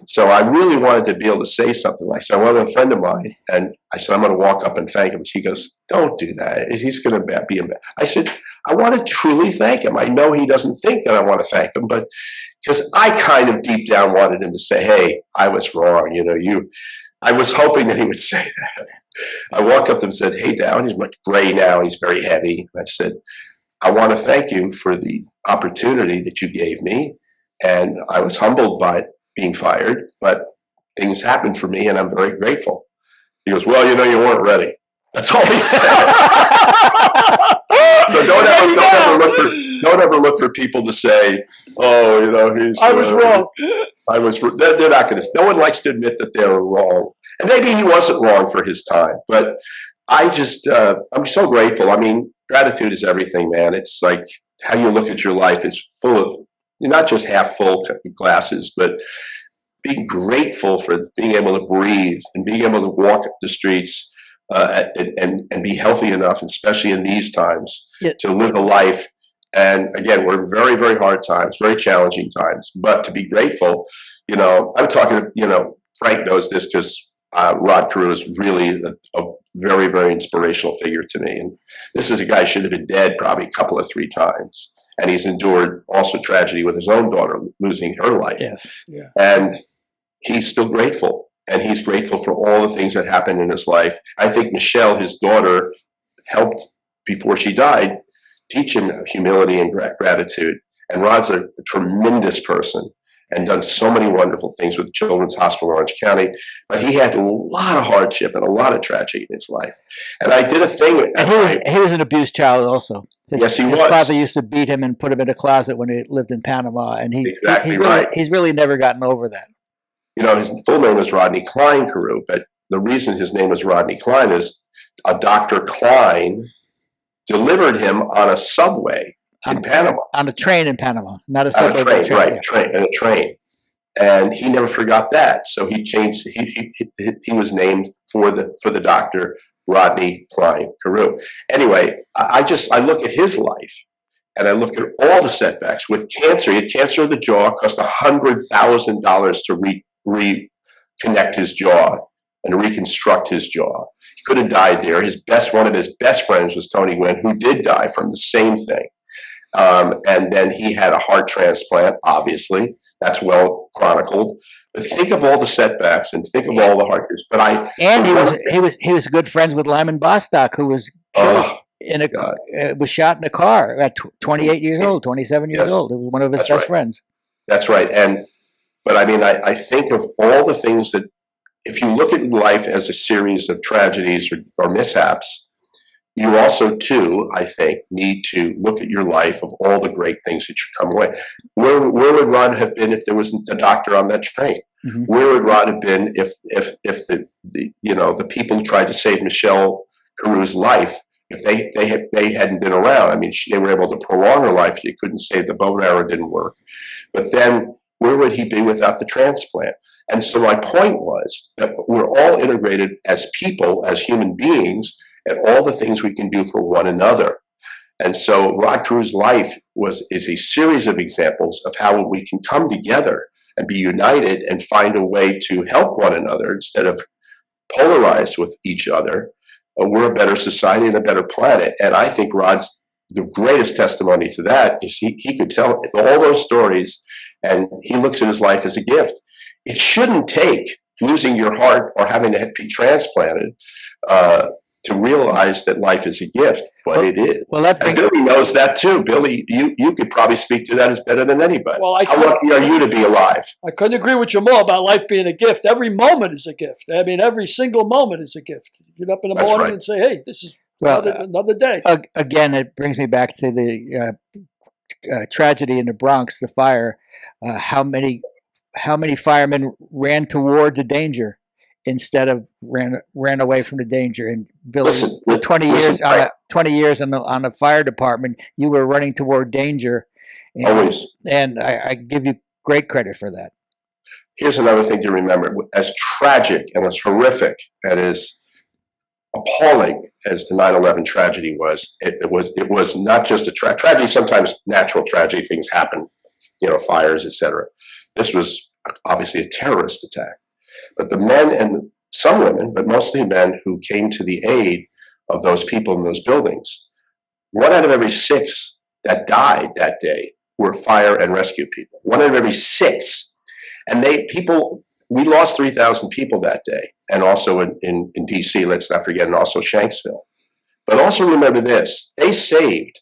So I really wanted to be able to say something like, so I went with a friend of mine, and I said, I'm going to walk up and thank him. She goes, don't do that. He's going to be a man. I said, I want to truly thank him. I know he doesn't think that I want to thank him, but because I kind of deep down wanted him to say, hey, I was wrong. You know, I was hoping that he would say that. I walked up to him and said, hey, Dow, he's much gray now. He's very heavy. And I said, I want to thank you for the opportunity that you gave me. And I was humbled by being fired, but things happened for me, and I'm very grateful. He goes, well, you know, you weren't ready. That's all he said. So don't ever look for people to say, oh, you know, I was wrong. They're not going to. No one likes to admit that they were wrong. And maybe he wasn't wrong for his time, but I'm so grateful. I mean, gratitude is everything, man. It's like how you look at your life is full of not just half full glasses, but being grateful for being able to breathe and being able to walk the streets and be healthy enough, especially in these times, to live a life And again, we're in very, very hard times, very challenging times. But to be grateful, I'm talking, Frank knows this because Rod Carew is really a very, very inspirational figure to me. And this is a guy who should have been dead probably a couple of 3 times. And he's endured also tragedy with his own daughter losing her life. Yes. Yeah. And he's still grateful. And he's grateful for all the things that happened in his life. I think Michelle, his daughter, helped before she died teach him humility and gratitude. And Rod's a tremendous person and done so many wonderful things with Children's Hospital in Orange County. But he had a lot of hardship and a lot of tragedy in his life. And I did a thing. And he was an abused child also. Yes, he his was. His father used to beat him and put him in a closet when he lived in Panama. And he's really never gotten over that. His full name is Rodney Klein Carew, but the reason his name is Rodney Klein is a Dr. Klein delivered him on a subway in Panama. On a train in Panama, not a subway. On a train, right, a train. And he never forgot that. So he changed, he was named for the doctor, Rodney Klein Carew. Anyway, I look at his life and I look at all the setbacks with cancer. He had cancer of the jaw, cost $100,000 to reconnect his jaw and reconstruct his jaw. He could have died there. One of his best friends was Tony Gwynn, who did die from the same thing. And then he had a heart transplant, obviously. That's well chronicled. But think of all the setbacks and think of all the hardships. He was good friends with Lyman Bostock, who was killed was shot in a car at 28 years old, 27 years old. It was one of his best friends. That's right. But I think of all the things that, if you look at life as a series of tragedies or mishaps, you also, too, I think, need to look at your life of all the great things that should come away. Where would Rod have been if there wasn't a doctor on that train? Mm-hmm. Where would Rod have been if the people who tried to save Michelle Carew's life, if they hadn't been around? I mean, they were able to prolong her life. They couldn't save the bow and arrow, didn't work. But then where would he be without the transplant? And so my point was that we're all integrated as people, as human beings, and all the things we can do for one another. And so Rod Carew's life is a series of examples of how we can come together and be united and find a way to help one another instead of polarized with each other. We're a better society and a better planet. And I think Rod's the greatest testimony to that is he could tell all those stories, and he looks at his life as a gift. It shouldn't take losing your heart or having to be transplanted to realize that life is a gift, but it is. Well, and Billy knows that too. Billy, you could probably speak to that as better than anybody. Well, how lucky are you to be alive? I couldn't agree with you more about life being a gift. Every moment is a gift. I mean, every single moment is a gift. You get up in the morning and say, hey, this is another day. Again, it brings me back to the tragedy in the Bronx, the fire. How many firemen ran toward the danger instead of ran away from the danger? And Billy, for 20 years on the fire department, you were running toward danger. Always. And I give you great credit for that. Here's another thing to remember. As tragic and as horrific and as appalling as the 9/11 tragedy was, it was not just a tragedy. Sometimes natural tragedy, things happen, fires, etc. This was obviously a terrorist attack. But the men and some women, but mostly men, who came to the aid of those people in those buildings, 1 out of every 6 that died that day were fire and rescue people. 1 out of every 6. And we lost 3,000 people that day. And also in D.C., let's not forget, and also Shanksville. But also remember this, they saved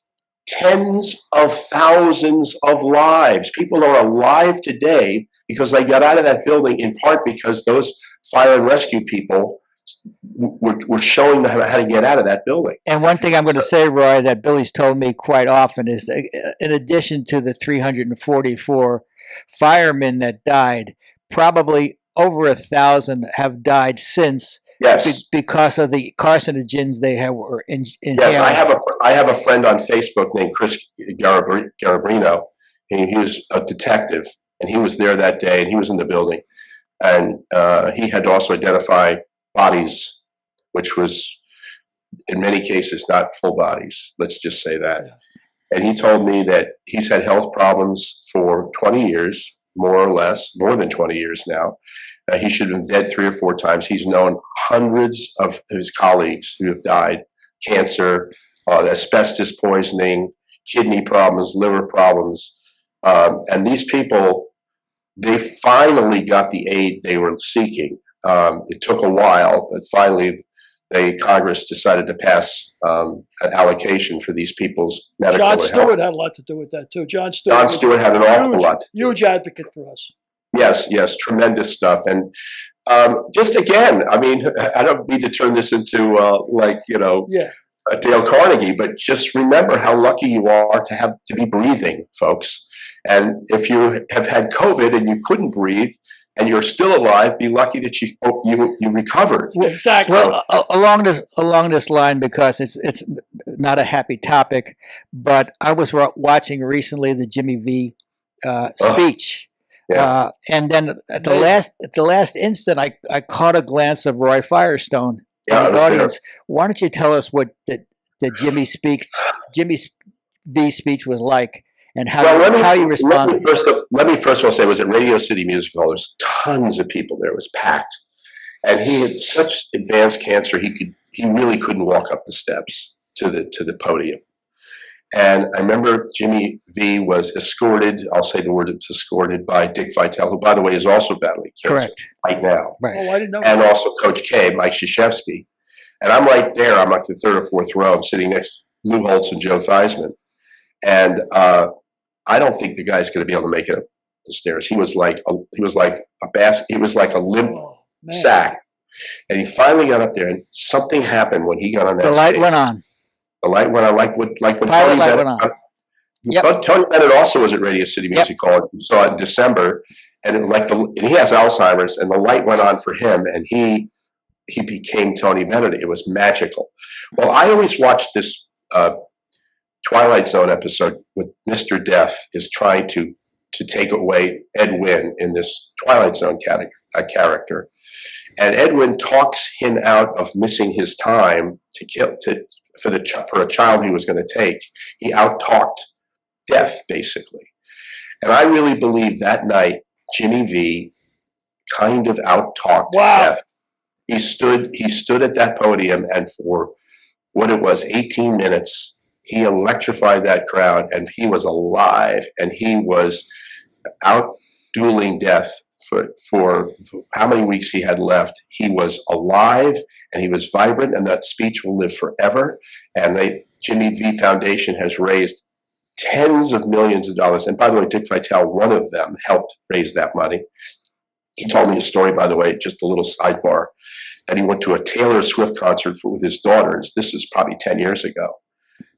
tens of thousands of lives. People are alive today because they got out of that building, in part because those fire and rescue people were showing them how to get out of that building. And one thing I'm going to say, Roy, that Billy's told me quite often is, in addition to the 344 firemen that died, probably over 1,000 have died since. Yes, because of the carcinogens they were inhaling. Yes, I have a friend on Facebook named Chris Garabrino, and he was a detective, and he was there that day, and he was in the building, and he had to also identify bodies, which was in many cases not full bodies. Let's just say that. And he told me that he's had health problems for 20 years, more or less, more than 20 years now. He should have been dead 3 or 4 times. He's known hundreds of his colleagues who have died, cancer, asbestos poisoning, kidney problems, liver problems. And these people, they finally got the aid they were seeking. It took a while, but finally Congress decided to pass an allocation for these people's medical John help. Stewart had a lot to do with that too. John Stewart had an awful lot. Huge advocate for us. Yes, tremendous stuff. And just again, I mean, I don't need to turn this into Dale Carnegie, but just remember how lucky you are to be breathing, folks. And if you have had COVID and you couldn't breathe and you're still alive, be lucky that you recovered. Well, exactly. Well, along this line, because it's not a happy topic, but I was watching recently the Jimmy V speech. Yeah. And then at the last instant, I caught a glance of Roy Firestone in the audience. Why don't you tell us what the Jimmy V speech was like, and how you responded? Let me first of all say, it was at Radio City Music Hall. There's tons of people there. It was packed, and he had such advanced cancer he really couldn't walk up the steps to the podium. And I remember Jimmy V was escorted, I'll say the word, it's escorted by Dick Vitale, who, by the way, is also battling cancer right now. Right. Oh, I didn't know. And also Coach K, Mike Krzyzewski. And I'm right there. I'm like the 3rd or 4th row. I'm sitting next to Lou Holtz and Joe Theismann. And I don't think the guy's going to be able to make it up the stairs. He was like a limp sack. And he finally got up there, and something happened when he got on that stage. The light went on. The light went on, like when Tony Bennett went on. But Tony Bennett also was at Radio City Music Hall. We saw it in December, and it was and he has Alzheimer's, and the light went on for him, and he became Tony Bennett. It was magical. Well, I always watched this Twilight Zone episode with Mr. Death is trying to take away Ed Wynn in this Twilight Zone character, and Ed Wynn talks him out of missing his time for a child he was going to take. He out-talked Death, basically. And I really believe that night, Jimmy V kind of out-talked Death. He stood at that podium, and for what it was, 18 minutes, he electrified that crowd, and he was alive, and he was out-dueling Death for how many weeks he had left. He was alive, and he was vibrant, and that speech will live forever. And Jimmy V Foundation has raised tens of millions of dollars. And by the way, Dick Vitale, one of them, helped raise that money. He told me a story, by the way, just a little sidebar, that he went to a Taylor Swift concert with his daughters. This is probably 10 years ago.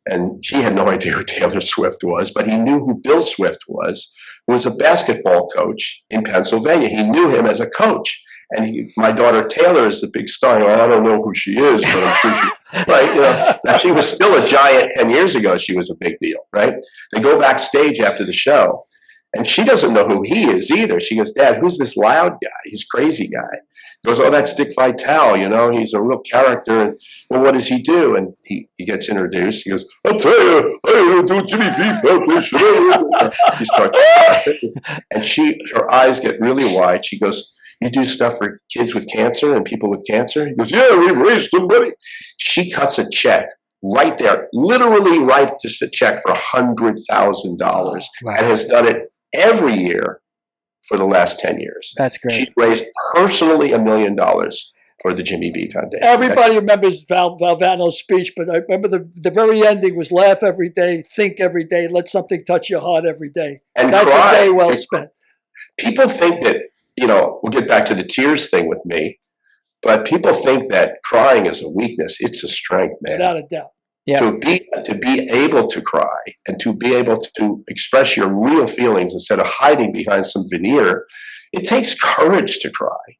And he had no idea who Taylor Swift was, but he knew who Bill Swift was, who was a basketball coach in Pennsylvania. He knew him as a coach. And my daughter Taylor is the big star. I don't know who she is, but I'm sure she, right? Now she was still a giant 10 years ago. She was a big deal, right? They go backstage after the show, and she doesn't know who he is either. She goes, "Dad, who's this loud guy? He's crazy guy." He goes, "Oh, that's Dick Vitale. He's a real character." And well, what does he do? And he gets introduced. He goes, "I'll tell you, I do Jimmy V Foundation." He starts, and her eyes get really wide. She goes, "You do stuff for kids with cancer and people with cancer?" He goes, "Yeah, we've raised some money." She cuts a check right there, literally writes just a check for $100,000, and has done it every year for the last 10 years. That's great. She raised personally $1 million for the Jimmy V Foundation. Everybody remembers Valvano's speech, but I remember the very ending was laugh every day, think every day, let something touch your heart every day. And that's cry. A day well spent. People think that, we'll get back to the tears thing with me, but people think that crying is a weakness. It's a strength, man. Without a doubt. Yeah. To be able to cry and to be able to express your real feelings instead of hiding behind some veneer, it takes courage to cry.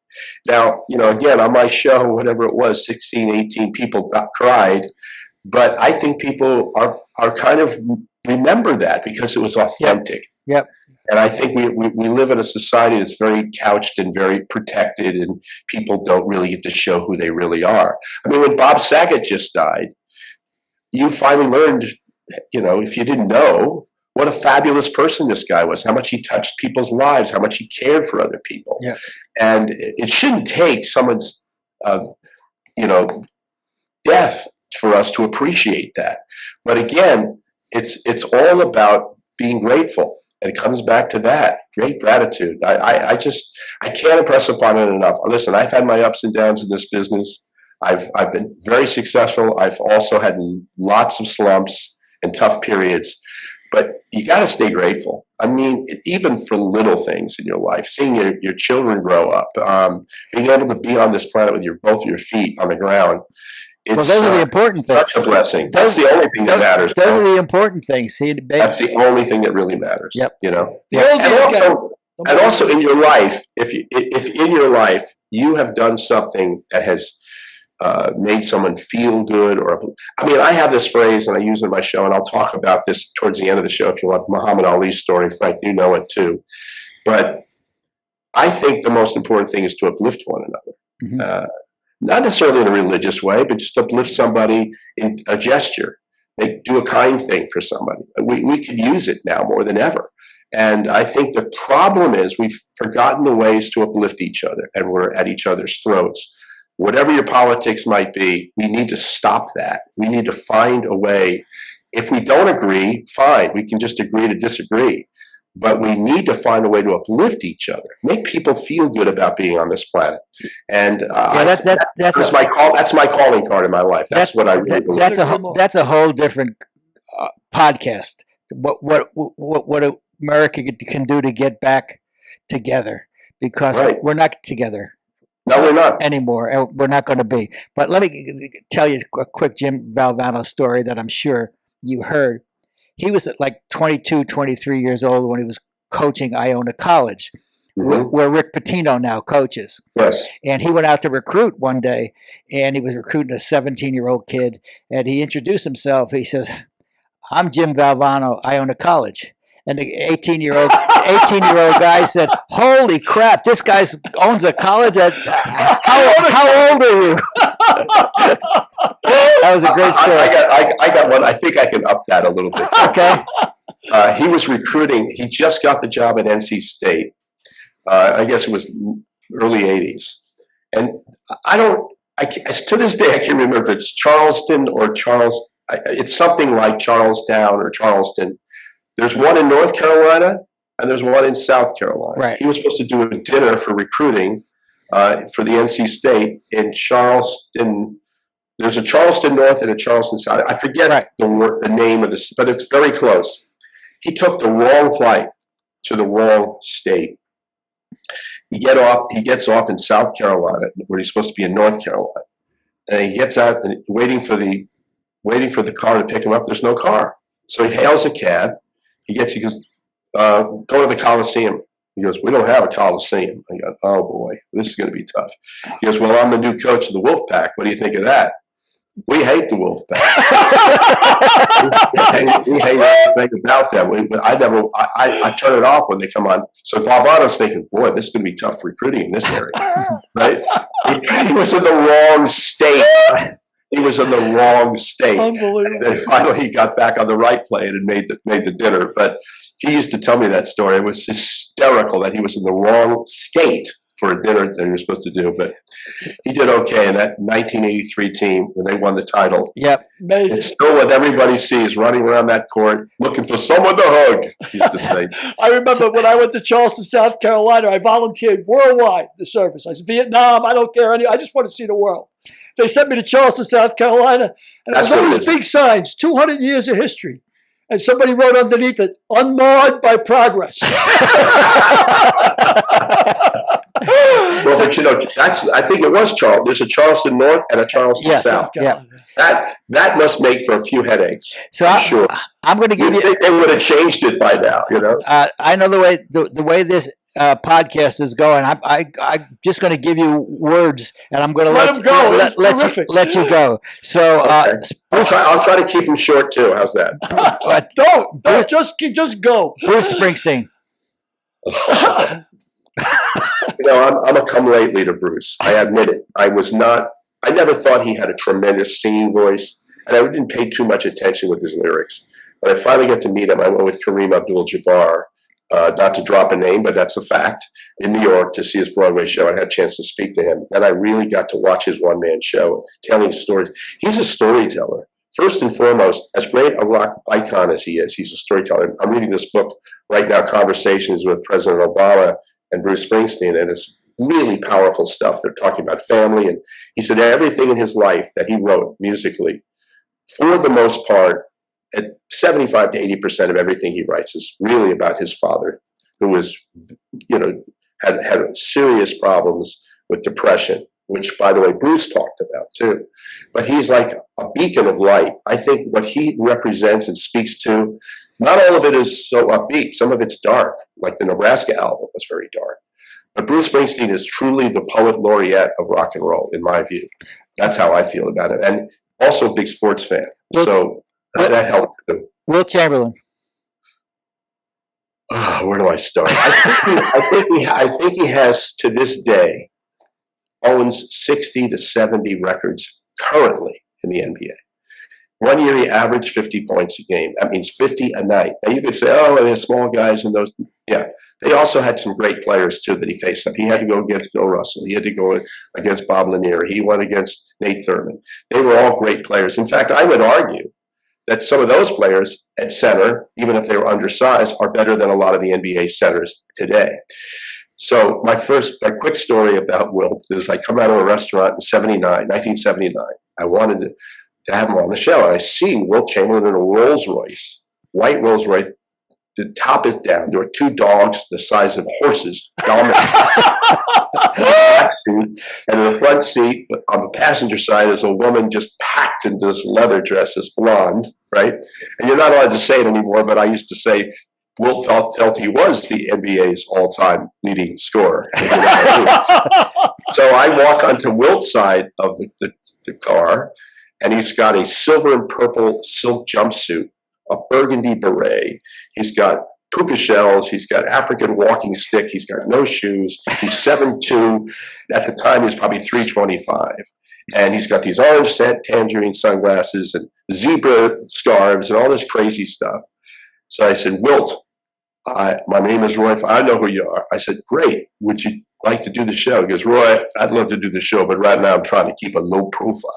Now, again, on my show, whatever it was, 16, 18 people cried, but I think people are kind of remember that because it was authentic. Yep. And I think we live in a society that's very couched and very protected, and people don't really get to show who they really are. I mean, when Bob Saget just died, you finally learned if you didn't know, what a fabulous person this guy was, how much he touched people's lives, how much he cared for other people. Yeah. And it shouldn't take someone's, death for us to appreciate that. But again, it's all about being grateful. And it comes back to that great gratitude. I can't impress upon it enough. Listen, I've had my ups and downs in this business. I've been very successful. I've also had lots of slumps and tough periods. But you got to stay grateful. I mean, even for little things in your life, seeing your children grow up, being able to be on this planet with both your feet on the ground. It's, those are the important things. Such a blessing. That's the only thing that matters. Those are the important things. See, that's the only thing that really matters. Yep. And also in your life, if in your life you have done something that has made someone feel good, I have this phrase and I use it in my show, and I'll talk about this towards the end of the show if you want. Muhammad Ali's story, Frank, you know it too. But I think the most important thing is to uplift one another. Mm-hmm. Not necessarily in a religious way, but just uplift somebody in a gesture. They do a kind thing for somebody. We could use it now more than ever. And I think the problem is we've forgotten the ways to uplift each other, and we're at each other's throats. Whatever your politics might be, we need to stop that. We need to find a way. If we don't agree, fine, we can just agree to disagree. But we need to find a way to uplift each other, make people feel good about being on this planet. And that's my calling card in my life. That's what I really believe. That's a whole different podcast. What America can do to get back together, because we're not together. No, we're not anymore, and we're not going to be. But let me tell you a quick Jim Valvano story that I'm sure you heard. He was at like 22, 23 years old when he was coaching Iona College, where Rick Pitino now coaches. Yes. And he went out to recruit one day, and he was recruiting a 17-year-old kid, and he introduced himself. He says, "I'm Jim Valvano, Iona College." And the 18-year-old guy said, "Holy crap! This guy owns a college. How old are you?" That was a great story. I got one. I think I can up that a little bit. Okay. He was recruiting. He just got the job at NC State. I guess it was early '80s, and to this day I can't remember if it's Charleston or Charles. It's something like Charlestown or Charleston. There's one in North Carolina and there's one in South Carolina. Right. He was supposed to do a dinner for recruiting for the NC State in Charleston. There's a Charleston North and a Charleston South. I forget the name of this, but it's very close. He took the wrong flight to the wrong state. He gets off in South Carolina, where he's supposed to be in North Carolina. And he gets out and waiting for the car to pick him up. There's no car. So he hails a cab. He goes, go to the Coliseum. He goes, "We don't have a Coliseum." I go, "Oh boy, this is going to be tough." He goes, "Well, I'm the new coach of the Wolfpack. What do you think of that?" We hate the Wolfpack. we hate everything about them. I turn it off when they come on. So Valvano's thinking, "Boy, this is going to be tough recruiting in this area." Right? He was in the wrong state. He was in the wrong state. Unbelievable. And then finally he got back on the right plane and made the dinner. But he used to tell me that story. It was hysterical that he was in the wrong state for a dinner that he was supposed to do. But he did okay in that 1983 team when they won the title. Yep. Amazing. It's still what everybody sees running around that court looking for someone to hug, he used to say. I remember when I went to Charleston, South Carolina, I volunteered worldwide the service. I said, Vietnam, I don't care. I just want to see the world. They sent me to Charleston, South Carolina, and That's there was all what it these is. big signs, 200 years of history. And somebody wrote underneath it, "Unmarred by progress." Well, but I think it was Charleston. There's a Charleston North and a Charleston South. Yeah. That must make for a few headaches. So I'm going to give You you. think they would have changed it by now, you know? I know the way this podcast is going. I'm just going to give you words, and I'm going to let you go. So Okay. I'll try to keep them short too. How's that? Don't just go. Bruce Springsteen. I'm a come lately to Bruce. I admit it. I never thought he had a tremendous singing voice. and I didn't pay too much attention with his lyrics. When I finally got to meet him, I went with Kareem Abdul-Jabbar, not to drop a name, but that's a fact, in New York to see his Broadway show. I had a chance to speak to him. Then I really got to watch his one-man show, telling stories. He's a storyteller. First and foremost, as great a rock icon as he is, he's a storyteller. I'm reading this book right now, Conversations with President Obama and Bruce Springsteen, and it's really powerful stuff. They're talking about family, and he said everything in his life that he wrote musically, for the most part, at 75 to 80% of everything he writes is really about his father, who was, had serious problems with depression, which, by the way, Bruce talked about too. But he's like a beacon of light. I think what he represents and speaks to, not all of it is so upbeat. Some of it's dark, like the Nebraska album was very dark. But Bruce Springsteen is truly the poet laureate of rock and roll, in my view. That's how I feel about it. And also a big sports fan. So that helped too. Will Chamberlain. Where do I start? I think he has, to this day, owns 60 to 70 records currently in the NBA. One year he averaged 50 points a game. That means 50 a night. Now you could say, oh, they're small guys and those. Yeah, they also had some great players too that he faced up. He had to go against Bill Russell. He had to go against Bob Lanier. He went against Nate Thurman. They were all great players. In fact, I would argue that some of those players at center, even if they were undersized, are better than a lot of the NBA centers today. So my quick story about Wilt is I come out of a restaurant in 1979. I wanted to have him on the show. And I see Wilt Chamberlain in a Rolls Royce, white Rolls Royce. The top is down. There were two dogs the size of horses, dominant. And in the front seat, on the passenger side, is a woman just packed into this leather dress, this blonde, right? And you're not allowed to say it anymore, but I used to say, Wilt felt he was the NBA's all-time leading scorer. So I walk onto Wilt's side of the car, and he's got a silver and purple silk jumpsuit, a burgundy beret. He's got puka shells. He's got African walking stick. He's got no shoes. He's 7'2". At the time, he was probably 325. And he's got these orange scent tangerine sunglasses and zebra scarves and all this crazy stuff. So I said, Wilt, my name is Roy. I know who you are. I said, great. Would you like to do the show? He goes, Roy, I'd love to do the show, but right now I'm trying to keep a low profile.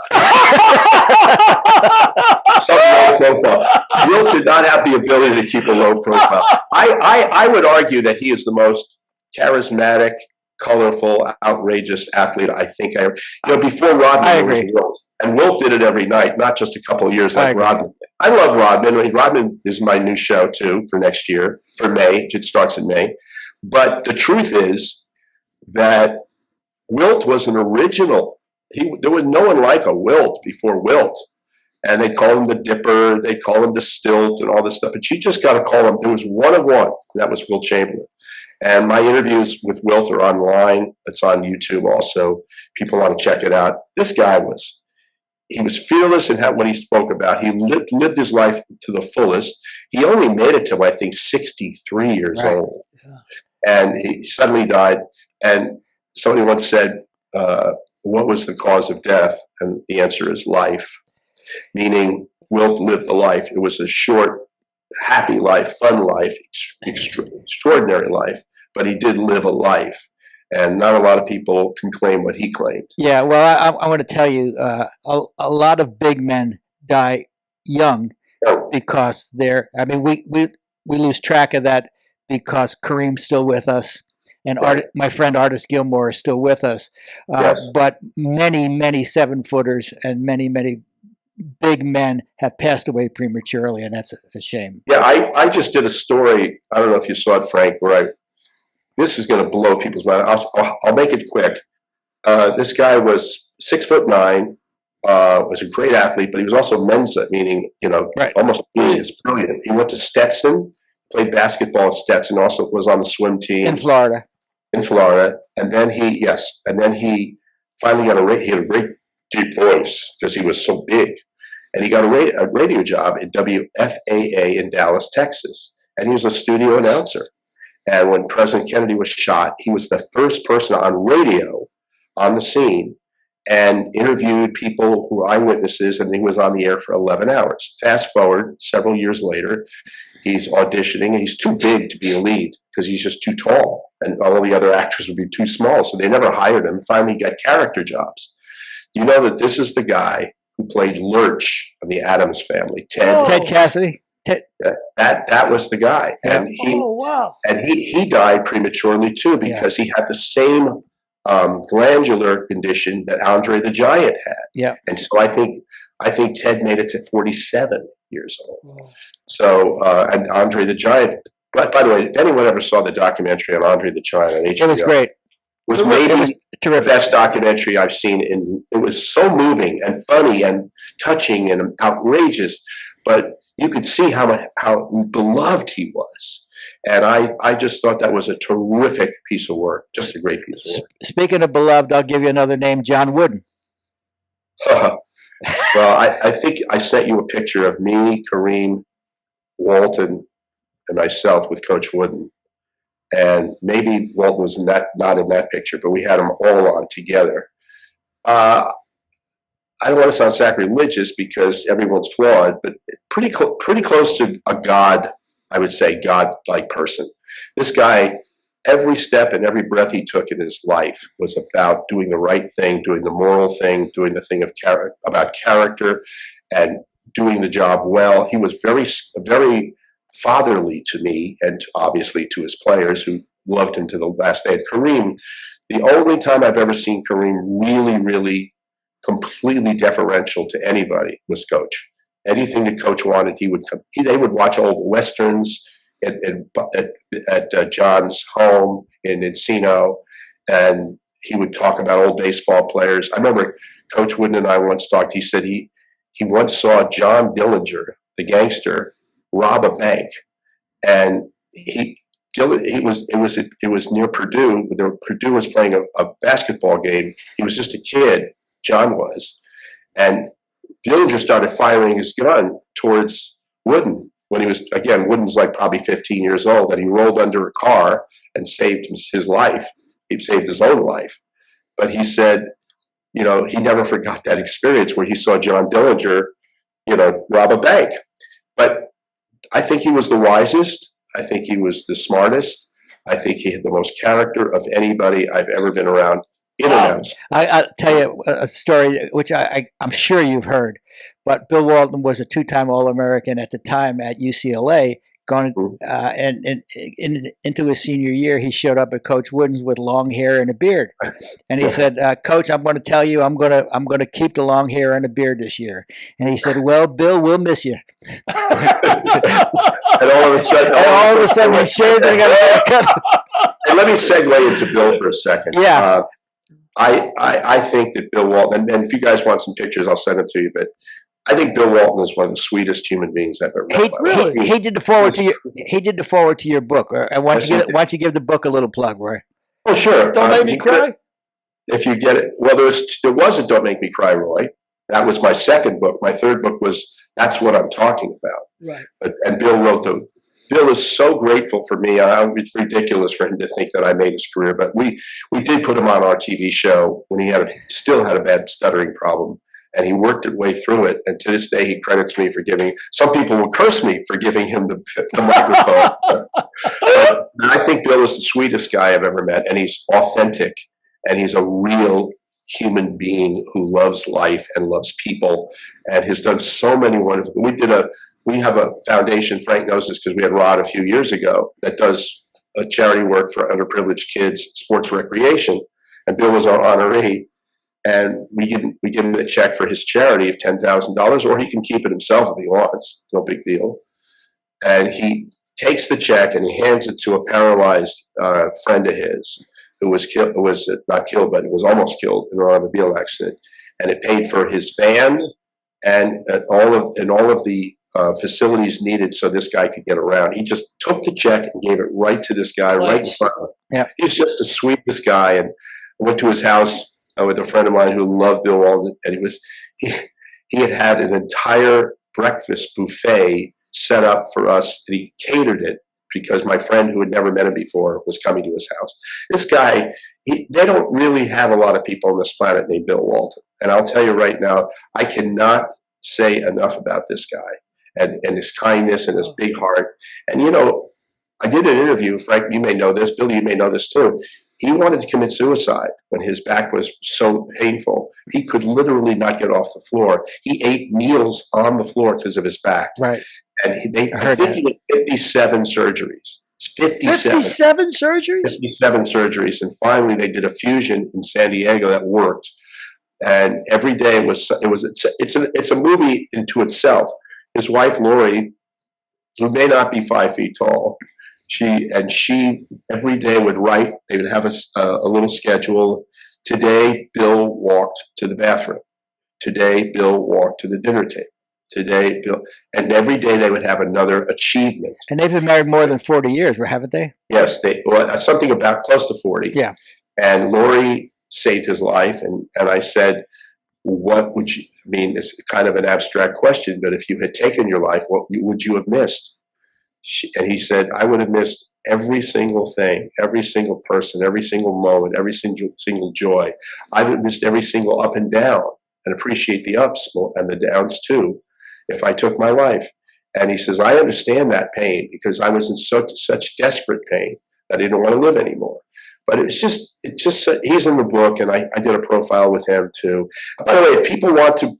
Wilt did not have the ability to keep a low profile. I would argue that he is the most charismatic, colorful, outrageous athlete I think I ever. Before Rodman was Wilt. And Wilt did it every night, not just a couple of years like Rodman. I love Rodman. I mean, Rodman is my new show, too, for next year, for May. It starts in May. But the truth is that Wilt was an original. There was no one like a Wilt before Wilt. And they call him the Dipper. They call him the Stilt and all this stuff. But you just got to call him. There was one of one. That was Wilt Chamberlain. And my interviews with Wilt are online. It's on YouTube also. People want to check it out. This guy was fearless in what he spoke about. He lived his life to the fullest. He only made it to, I think, 63 years old. Yeah. And he suddenly died. And somebody once said, what was the cause of death? And the answer is life. Meaning, Wilt lived a life. It was a short, happy life, fun life, extraordinary life. But he did live a life. And not a lot of people can claim what he claimed. Yeah, well, I want to tell you, a lot of big men die young because we lose track of that because Kareem's still with us, and my friend Artis Gilmore is still with us. Yes. But many, many 7-footers and many, many big men have passed away prematurely, and that's a shame. Yeah, I just did a story. I don't know if you saw it, Frank, where this is going to blow people's mind. I'll make it quick. This guy was 6'9", was a great athlete, but he was also Mensa, meaning, almost genius, brilliant. He went to Stetson, played basketball at Stetson, also was on the swim team. In Florida. And then he finally got he had a great deep voice because he was so big. And he got a radio job at WFAA in Dallas, Texas. And he was a studio announcer. And when President Kennedy was shot, he was the first person on radio on the scene. and interviewed people who were eyewitnesses, and he was on the air for 11 hours. Fast forward several years later, he's auditioning, and he's too big to be a lead because he's just too tall, and all the other actors would be too small, so they never hired him. Finally, he got character jobs. You know that this is the guy who played Lurch on the Addams Family, Ted Cassidy. That was the guy, and he died prematurely too because he had the same glandular condition that Andre the Giant had. Yeah, and so I think Ted made it to 47 years old. So and Andre the Giant. But by the way, if anyone ever saw the documentary on Andre the Giant on HBO, it was great. Was maybe the best documentary I've seen. It was so moving and funny and touching and outrageous, but you could see how beloved he was. And I just thought that was a terrific piece of work, just a great piece of work. Speaking of beloved, I'll give you another name, John Wooden. Well, I think I sent you a picture of me, Kareem, Walton, and myself with Coach Wooden. And maybe Walton was not in that picture, but we had them all on together. I don't want to sound sacrilegious because everyone's flawed, but pretty close to a God, I would say, God-like person. This guy, every step and every breath he took in his life was about doing the right thing, doing the moral thing, doing the thing about character, and doing the job well. He was very fatherly to me, and obviously to his players who loved him to the last day. And Kareem, the only time I've ever seen Kareem really, really completely deferential to anybody was Coach. Anything that Coach wanted, he would come. They would watch old westerns at John's home in Encino, and he would talk about old baseball players. I remember Coach Wooden and I once talked. He said he once saw John Dillinger, the gangster, rob a bank, and it was near Purdue. Purdue was playing a basketball game. He was just a kid, John was, and Dillinger started firing his gun towards Wooden when he was, again, Wooden was like probably 15 years old, and he rolled under a car and saved his life. He saved his own life. But he said, he never forgot that experience where he saw John Dillinger, rob a bank. But I think he was the wisest. I think he was the smartest. I think he had the most character of anybody I've ever been around. I'll tell you a story which I'm sure you've heard, but Bill Walton was a two-time All-American at the time at UCLA. And into his senior year, he showed up at Coach Wooden's with long hair and a beard, and he said, "Coach, I'm going to tell you, I'm going to keep the long hair and a beard this year." And he said, "Well, Bill, we'll miss you." And all of a sudden, he shaved and got a haircut. And let me segue into Bill for a second. Yeah. I think that Bill Walton, and if you guys want some pictures, I'll send them to you, but I think Bill Walton is one of the sweetest human beings I've ever met. He did the forward to your. He did the forward to your book. Why don't you give the book a little plug, Roy? Oh, sure. Don't Make Me Cry. If you get it, well, there was a Don't Make Me Cry, Roy. That was my second book. My third book was That's What I'm Talking About. Right. And Bill wrote Bill is so grateful for me. It's ridiculous for him to think that I made his career, but we did put him on our TV show when he still had a bad stuttering problem. And he worked his way through it. And to this day, he credits me for some people will curse me for giving him the microphone. But I think Bill is the sweetest guy I've ever met. And he's authentic. And he's a real human being who loves life and loves people and has done so many wonderful things. We have a foundation, Frank knows this because we had Rod a few years ago, that does charity work for underprivileged kids, sports recreation. And Bill was our honoree. And we give him a check for his charity of $10,000, or he can keep it himself if he wants. No big deal. And he takes the check and he hands it to a paralyzed friend of his who was killed. Was not killed, but it was almost killed in an automobile accident. And it paid for his van and all of the facilities needed so this guy could get around. He just took the check and gave it right to this guy right in front of him. Yeah. He's just the sweetest guy. And I went to his house with a friend of mine who loved Bill Walton, and he had an entire breakfast buffet set up for us, and he catered it because my friend who had never met him before was coming to his house. This guy, they don't really have a lot of people on this planet named Bill Walton. And I'll tell you right now, I cannot say enough about this guy and his kindness and his big heart. And, you know, I did an interview, Frank, you may know this, Billy, you may know this too. He wanted to commit suicide when his back was so painful. He could literally not get off the floor. He ate meals on the floor because of his back. Right. And I think he had 57 surgeries. 57 surgeries? 57 surgeries. And finally they did a fusion in San Diego that worked. And every day it's a movie into itself. His wife, Lori, who may not be 5 feet tall, she every day would write. They would have a little schedule. Today, Bill walked to the bathroom. Today, Bill walked to the dinner table. Today, Bill, and every day they would have another achievement. And they've been married more than 40 years, haven't they? Yes, something about close to 40. Yeah. And Lori saved his life, and I said, what would you, I mean, it's kind of an abstract question, but if you had taken your life, what would you have missed? And he said, I would have missed every single thing, every single person, every single moment, every single joy. I would have missed every single up and down, and appreciate the ups and the downs too, if I took my life. And he says, I understand that pain because I was in such desperate pain that I didn't want to live anymore. But it just he's in the book, and I did a profile with him too. By the way, if people want to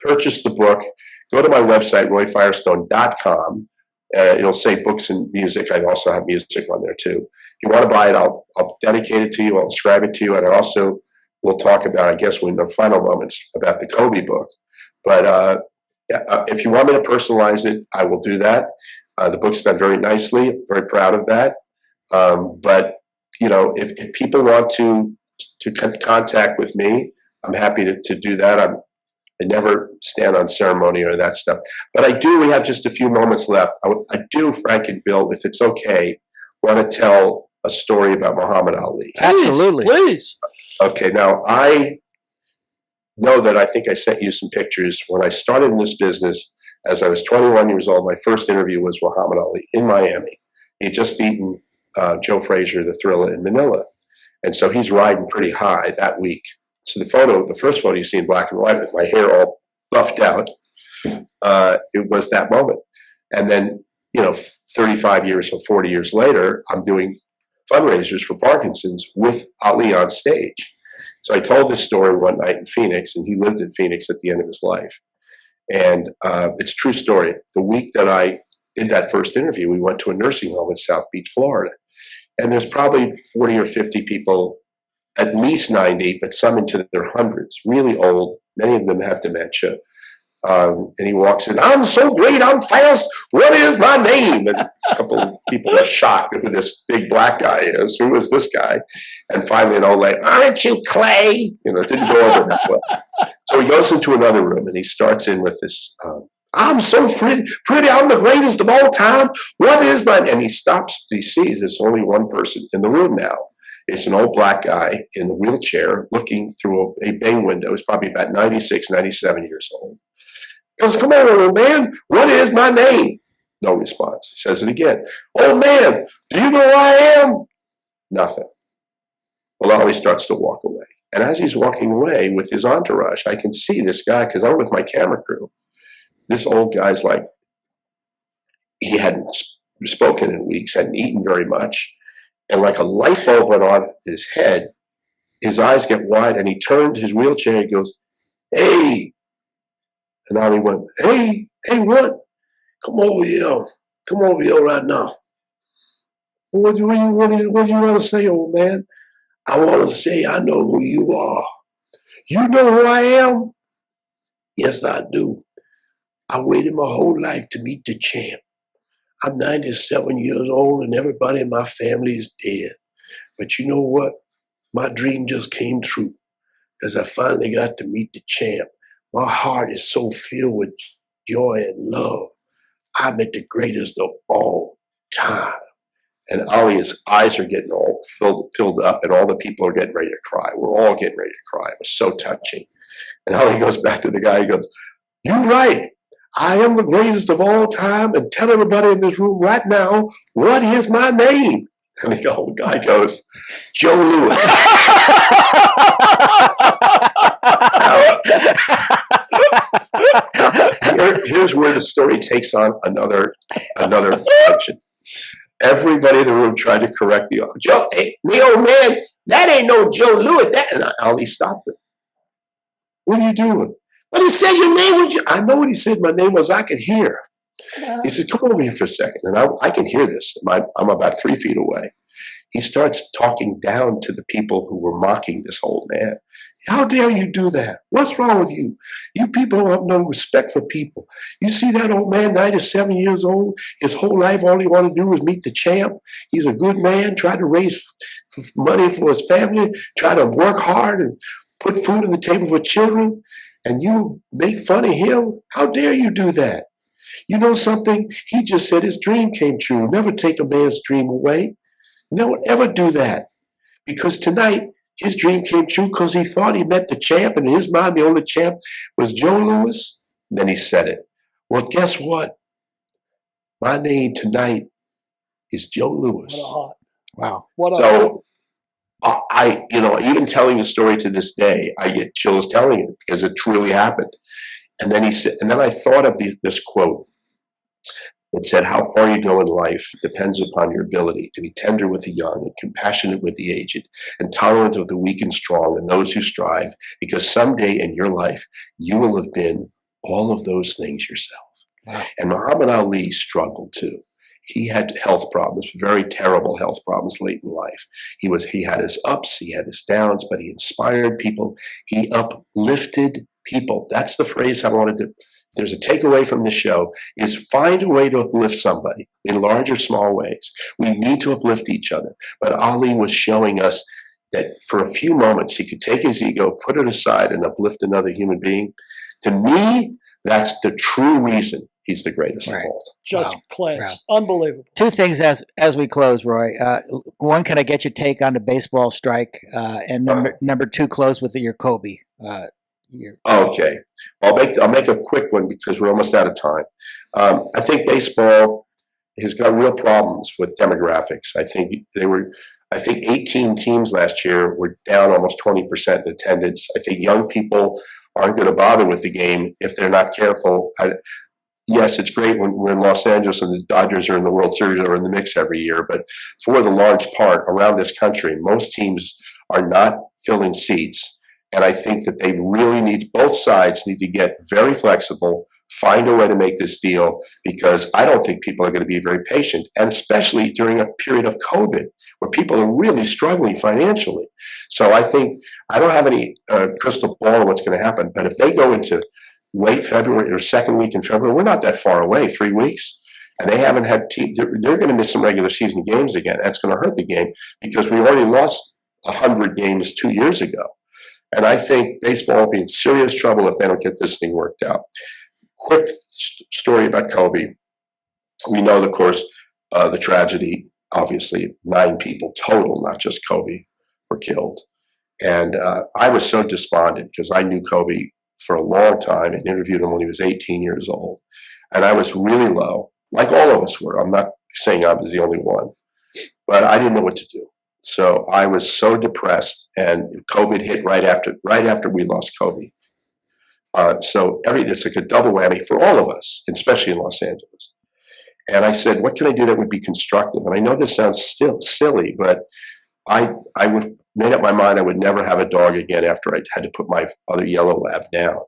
purchase the book, go to my website, royfirestone.com. It'll say books and music. I also have music on there too. If you want to buy it, I'll dedicate it to you. I'll describe it to you. And I also will talk about, I guess, in the final moments about the Kobe book. But if you want me to personalize it, I will do that. The book's done very nicely. I'm very proud of that. But you know, if people want to contact with me, I'm happy to do that. I never stand on ceremony or that stuff. But we have just a few moments left. I do, Frank and Bill, if it's okay, want to tell a story about Muhammad Ali. Absolutely. Please. Okay, now I know that I think I sent you some pictures. When I started in this business, as I was 21 years old, my first interview was Muhammad Ali in Miami. He had just beaten Joe Frazier, the Thriller, in Manila. And so he's riding pretty high that week. So the first photo you see in black and white with my hair all buffed out, it was that moment. And then, 35 years or 40 years later, I'm doing fundraisers for Parkinson's with Ali on stage. So I told this story one night in Phoenix, and he lived in Phoenix at the end of his life. And it's a true story. The week that I did that first interview, we went to a nursing home in South Beach, Florida. And there's probably 40 or 50 people, at least 90, but some into their hundreds, really old. Many of them have dementia. And he walks in, I'm so great, I'm fast, what is my name? And a couple of people are shocked who this big black guy is. Who is this guy? And finally an old lady, aren't you Clay? It didn't go over that well. So he goes into another room and he starts in with this, I'm so pretty, I'm the greatest of all time. What is my, and he stops, he sees there's only one person in the room now. It's an old black guy in the wheelchair looking through a bay window. He's probably about 96, 97 years old. He goes, come on, old man, what is my name? No response. He says it again. Old man, do you know who I am? Nothing. Well, Ali starts to walk away. And as he's walking away with his entourage, I can see this guy, because I'm with my camera crew. This old guy's like, he hadn't spoken in weeks, hadn't eaten very much. And like a light bulb went on his head, his eyes get wide, and he turned his wheelchair and goes, hey. And Ali went, hey, what? Come over here right now. What do you want to say, old man? I want to say I know who you are. You know who I am? Yes, I do. I waited my whole life to meet the champ. I'm 97 years old and everybody in my family is dead. But you know what? My dream just came true because I finally got to meet the champ. My heart is so filled with joy and love. I met the greatest of all time. And Ali's eyes are getting all filled up and all the people are getting ready to cry. We're all getting ready to cry. It was so touching. And Ali goes back to the guy, he goes, you're right. I am the greatest of all time, and tell everybody in this room right now, what is my name? And the old guy goes, Joe Louis. Here's where the story takes on another dimension. Everybody in the room tried to correct me. Joe, hey, the old man, that ain't no Joe Louis. And Ali stopped him. What are you doing? But he said your name was. I know what he said. My name was. I could hear. He said, "Come over here for a second. And I can hear this. I'm about 3 feet away. He starts talking down to the people who were mocking this old man. How dare you do that? What's wrong with you? You people don't have no respect for people. You see that old man, 97 years old, his whole life all he wanted to do was meet the champ. He's a good man, tried to raise money for his family, tried to work hard and put food on the table for children, and you make fun of him? How dare you do that? You know something? He just said his dream came true. Never take a man's dream away. Don't ever do that. Because tonight, his dream came true because he thought he met the champ, and in his mind, the only champ was Joe Louis. And then he said it. Well, guess what? My name tonight is Joe Louis. What a heart. Wow. What a heart. So, even telling the story to this day, I get chills telling it because it truly happened. And then he said, and then I thought of this quote. It said, how far you go in life depends upon your ability to be tender with the young and compassionate with the aged and tolerant of the weak and strong and those who strive, because someday in your life, you will have been all of those things yourself. Wow. And Muhammad Ali struggled too. He had health problems, very terrible health problems late in life. He had his ups, he had his downs, but he inspired people. He uplifted people. That's the phrase I wanted to. If there's a takeaway from this show, is find a way to uplift somebody in large or small ways. We need to uplift each other. But Ali was showing us that for a few moments, he could take his ego, put it aside, and uplift another human being. To me, that's the true reason he's the greatest of all. Just Wow. class. Unbelievable. Two things as we close, Roy. One, can I get your take on the baseball strike? And number two, close with your Kobe. Okay, I'll make a quick one because we're almost out of time. I think baseball has got real problems with demographics. I think 18 teams last year were down almost 20% in attendance. I think young people aren't going to bother with the game if they're not careful. Yes, it's great when Los Angeles and the Dodgers are in the World Series or in the mix every year, but for the large part around this country, most teams are not filling seats. And I think that they really both sides need to get very flexible, find a way to make this deal, because I don't think people are going to be very patient, and especially during a period of COVID where people are really struggling financially. So I think I don't have any crystal ball of what's going to happen, but if they go into late February or second week in February, we're not that far away, 3 weeks, and they haven't had they're going to miss some regular season games again. That's going to hurt the game because we already lost 100 games 2 years ago. And I think baseball will be in serious trouble if they don't get this thing worked out. Quick story about Kobe. We know, of course, the tragedy. Obviously, 9 people total, not just Kobe, were killed. And I was so despondent because I knew Kobe for a long time and interviewed him when he was 18 years old. And I was really low, like all of us were. I'm not saying I was the only one, but I didn't know what to do. So I was so depressed, and COVID hit right after we lost Kobe. So it's like a double whammy for all of us, especially in Los Angeles. And I said, what can I do that would be constructive? And I know this sounds still silly, but I made up my mind I would never have a dog again after I had to put my other yellow lab down.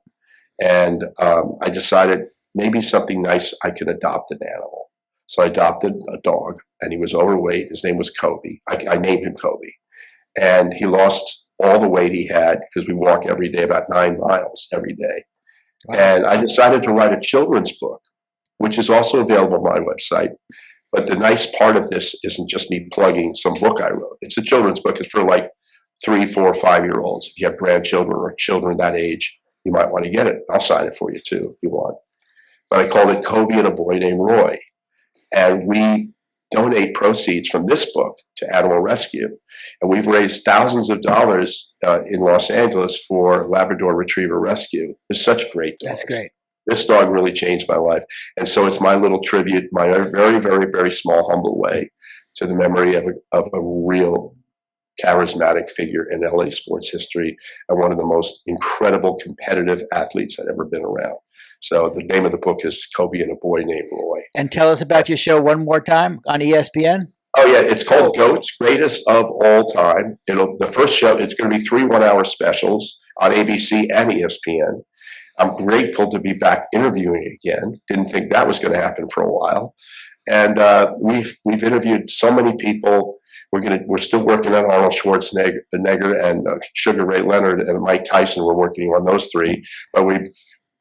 And I decided maybe something nice, I could adopt an animal. So I adopted a dog, and he was overweight. His name was Kobe. I named him Kobe. And he lost all the weight he had because we walk every day, about 9 miles every day. Wow. And I decided to write a children's book, which is also available on my website. But the nice part of this isn't just me plugging some book I wrote. It's a children's book. It's for like 3, 4, 5-year-olds. If you have grandchildren or children that age, you might want to get it. I'll sign it for you too if you want. But I called it Kobe and a Boy Named Roy. And we donate proceeds from this book to animal rescue. And we've raised thousands of dollars in Los Angeles for Labrador Retriever rescue. They're such great dogs. That's great. This dog really changed my life. And so it's my little tribute, my very, very, very small, humble way to the memory of a real charismatic figure in LA sports history and one of the most incredible competitive athletes I've ever been around. So the name of the book is Kobe and a Boy Named Roy. And tell us about your show one more time on ESPN. Oh yeah, it's called GOATs, Greatest of All Time. The first show, it's going to be 3 1-hour specials on ABC and ESPN. I'm grateful to be back interviewing again. Didn't think that was going to happen for a while. And we've interviewed so many people. We're still working on Arnold Schwarzenegger and Sugar Ray Leonard and Mike Tyson. We're working on those 3, but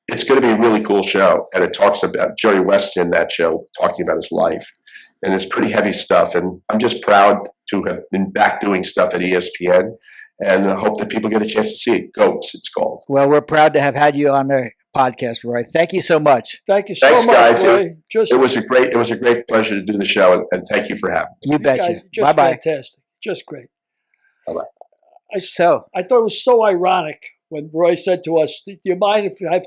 it's going to be a really cool show. And it talks about Jerry West's in that show, talking about his life, and it's pretty heavy stuff. And I'm just proud to have been back doing stuff at ESPN, and I hope that people get a chance to see it. GOATs, it's called. Well, we're proud to have had you on the podcast, Roy. Thank you so much. Thank you so Thanks, much, guys. Roy. It was a great pleasure to do the show, and thank you for having me. You betcha. Just Bye-bye. fantastic. Just great. Bye-bye. I thought it was so ironic when Roy said to us, "Do you mind if I have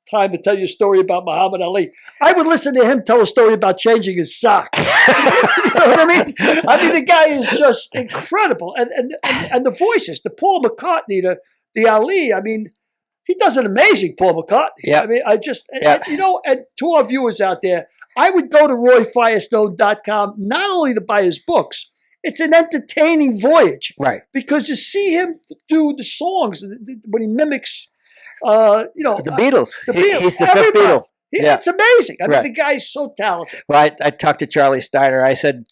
time to tell you a story about Muhammad Ali?" I would listen to him tell a story about changing his socks. You know what I mean? I mean, the guy is just incredible, and the voices, the Paul McCartney, the Ali. I mean, he does an amazing Paul McCartney. Yeah. I mean, and to our viewers out there, I would go to RoyFirestone.com not only to buy his books. It's an entertaining voyage, right? Because you see him do the songs when he mimics. The Beatles. He's the fifth Beatle. Yeah. It's amazing. I mean, Right. the guy's so talented. Well, I talked to Charlie Steiner. I said,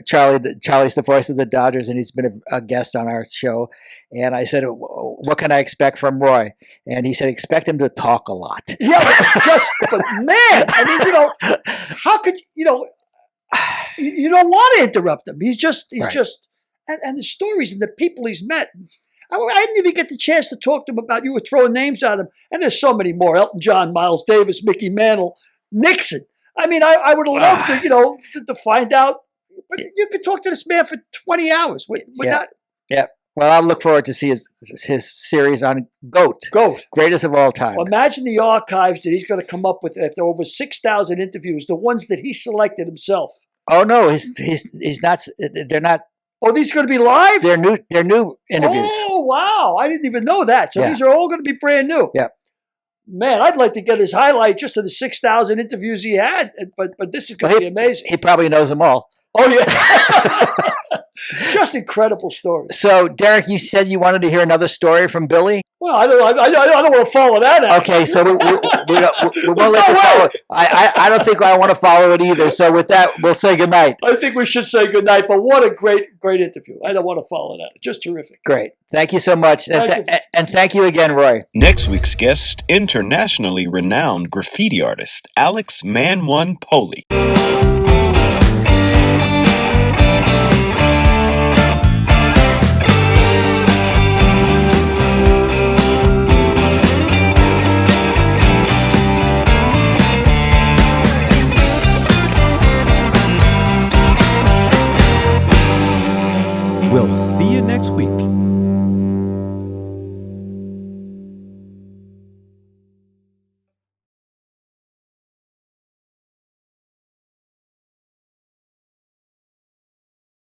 Charlie's the voice of the Dodgers, and he's been a guest on our show. And I said, what can I expect from Roy? And he said, expect him to talk a lot. Yeah, but man, I mean, how could you don't want to interrupt him. He's just, and the stories and the people he's met. I didn't even get the chance to talk to him about, you were throwing names at him. And there's so many more. Elton John, Miles Davis, Mickey Mantle, Nixon. I mean, I would have loved to find out. But you could talk to this man for 20 hours. Yeah. Well, I'll look forward to see his series on GOAT. Greatest of all time. Well, imagine the archives that he's going to come up with after over 6,000 interviews, the ones that he selected himself. Oh, no, he's not. They're not. Oh, these are going to be live? They're new interviews. Oh, wow. I didn't even know that. So these are all going to be brand new. Yeah. Man, I'd like to get his highlight just of the 6,000 interviews he had. But this is going to be amazing. He probably knows them all. Oh, yeah. Just incredible story. So, Derek, you said you wanted to hear another story from Billy? Well, I don't want to follow that out. Okay, so we won't let you follow it. I don't think I want to follow it either. So with that, we'll say goodnight. I think we should say goodnight, but what a great interview. I don't want to follow that. Just terrific. Great. Thank you so much. And thank you again, Roy. Next week's guest, internationally renowned graffiti artist, Alex Man One Poli. We'll see you next week.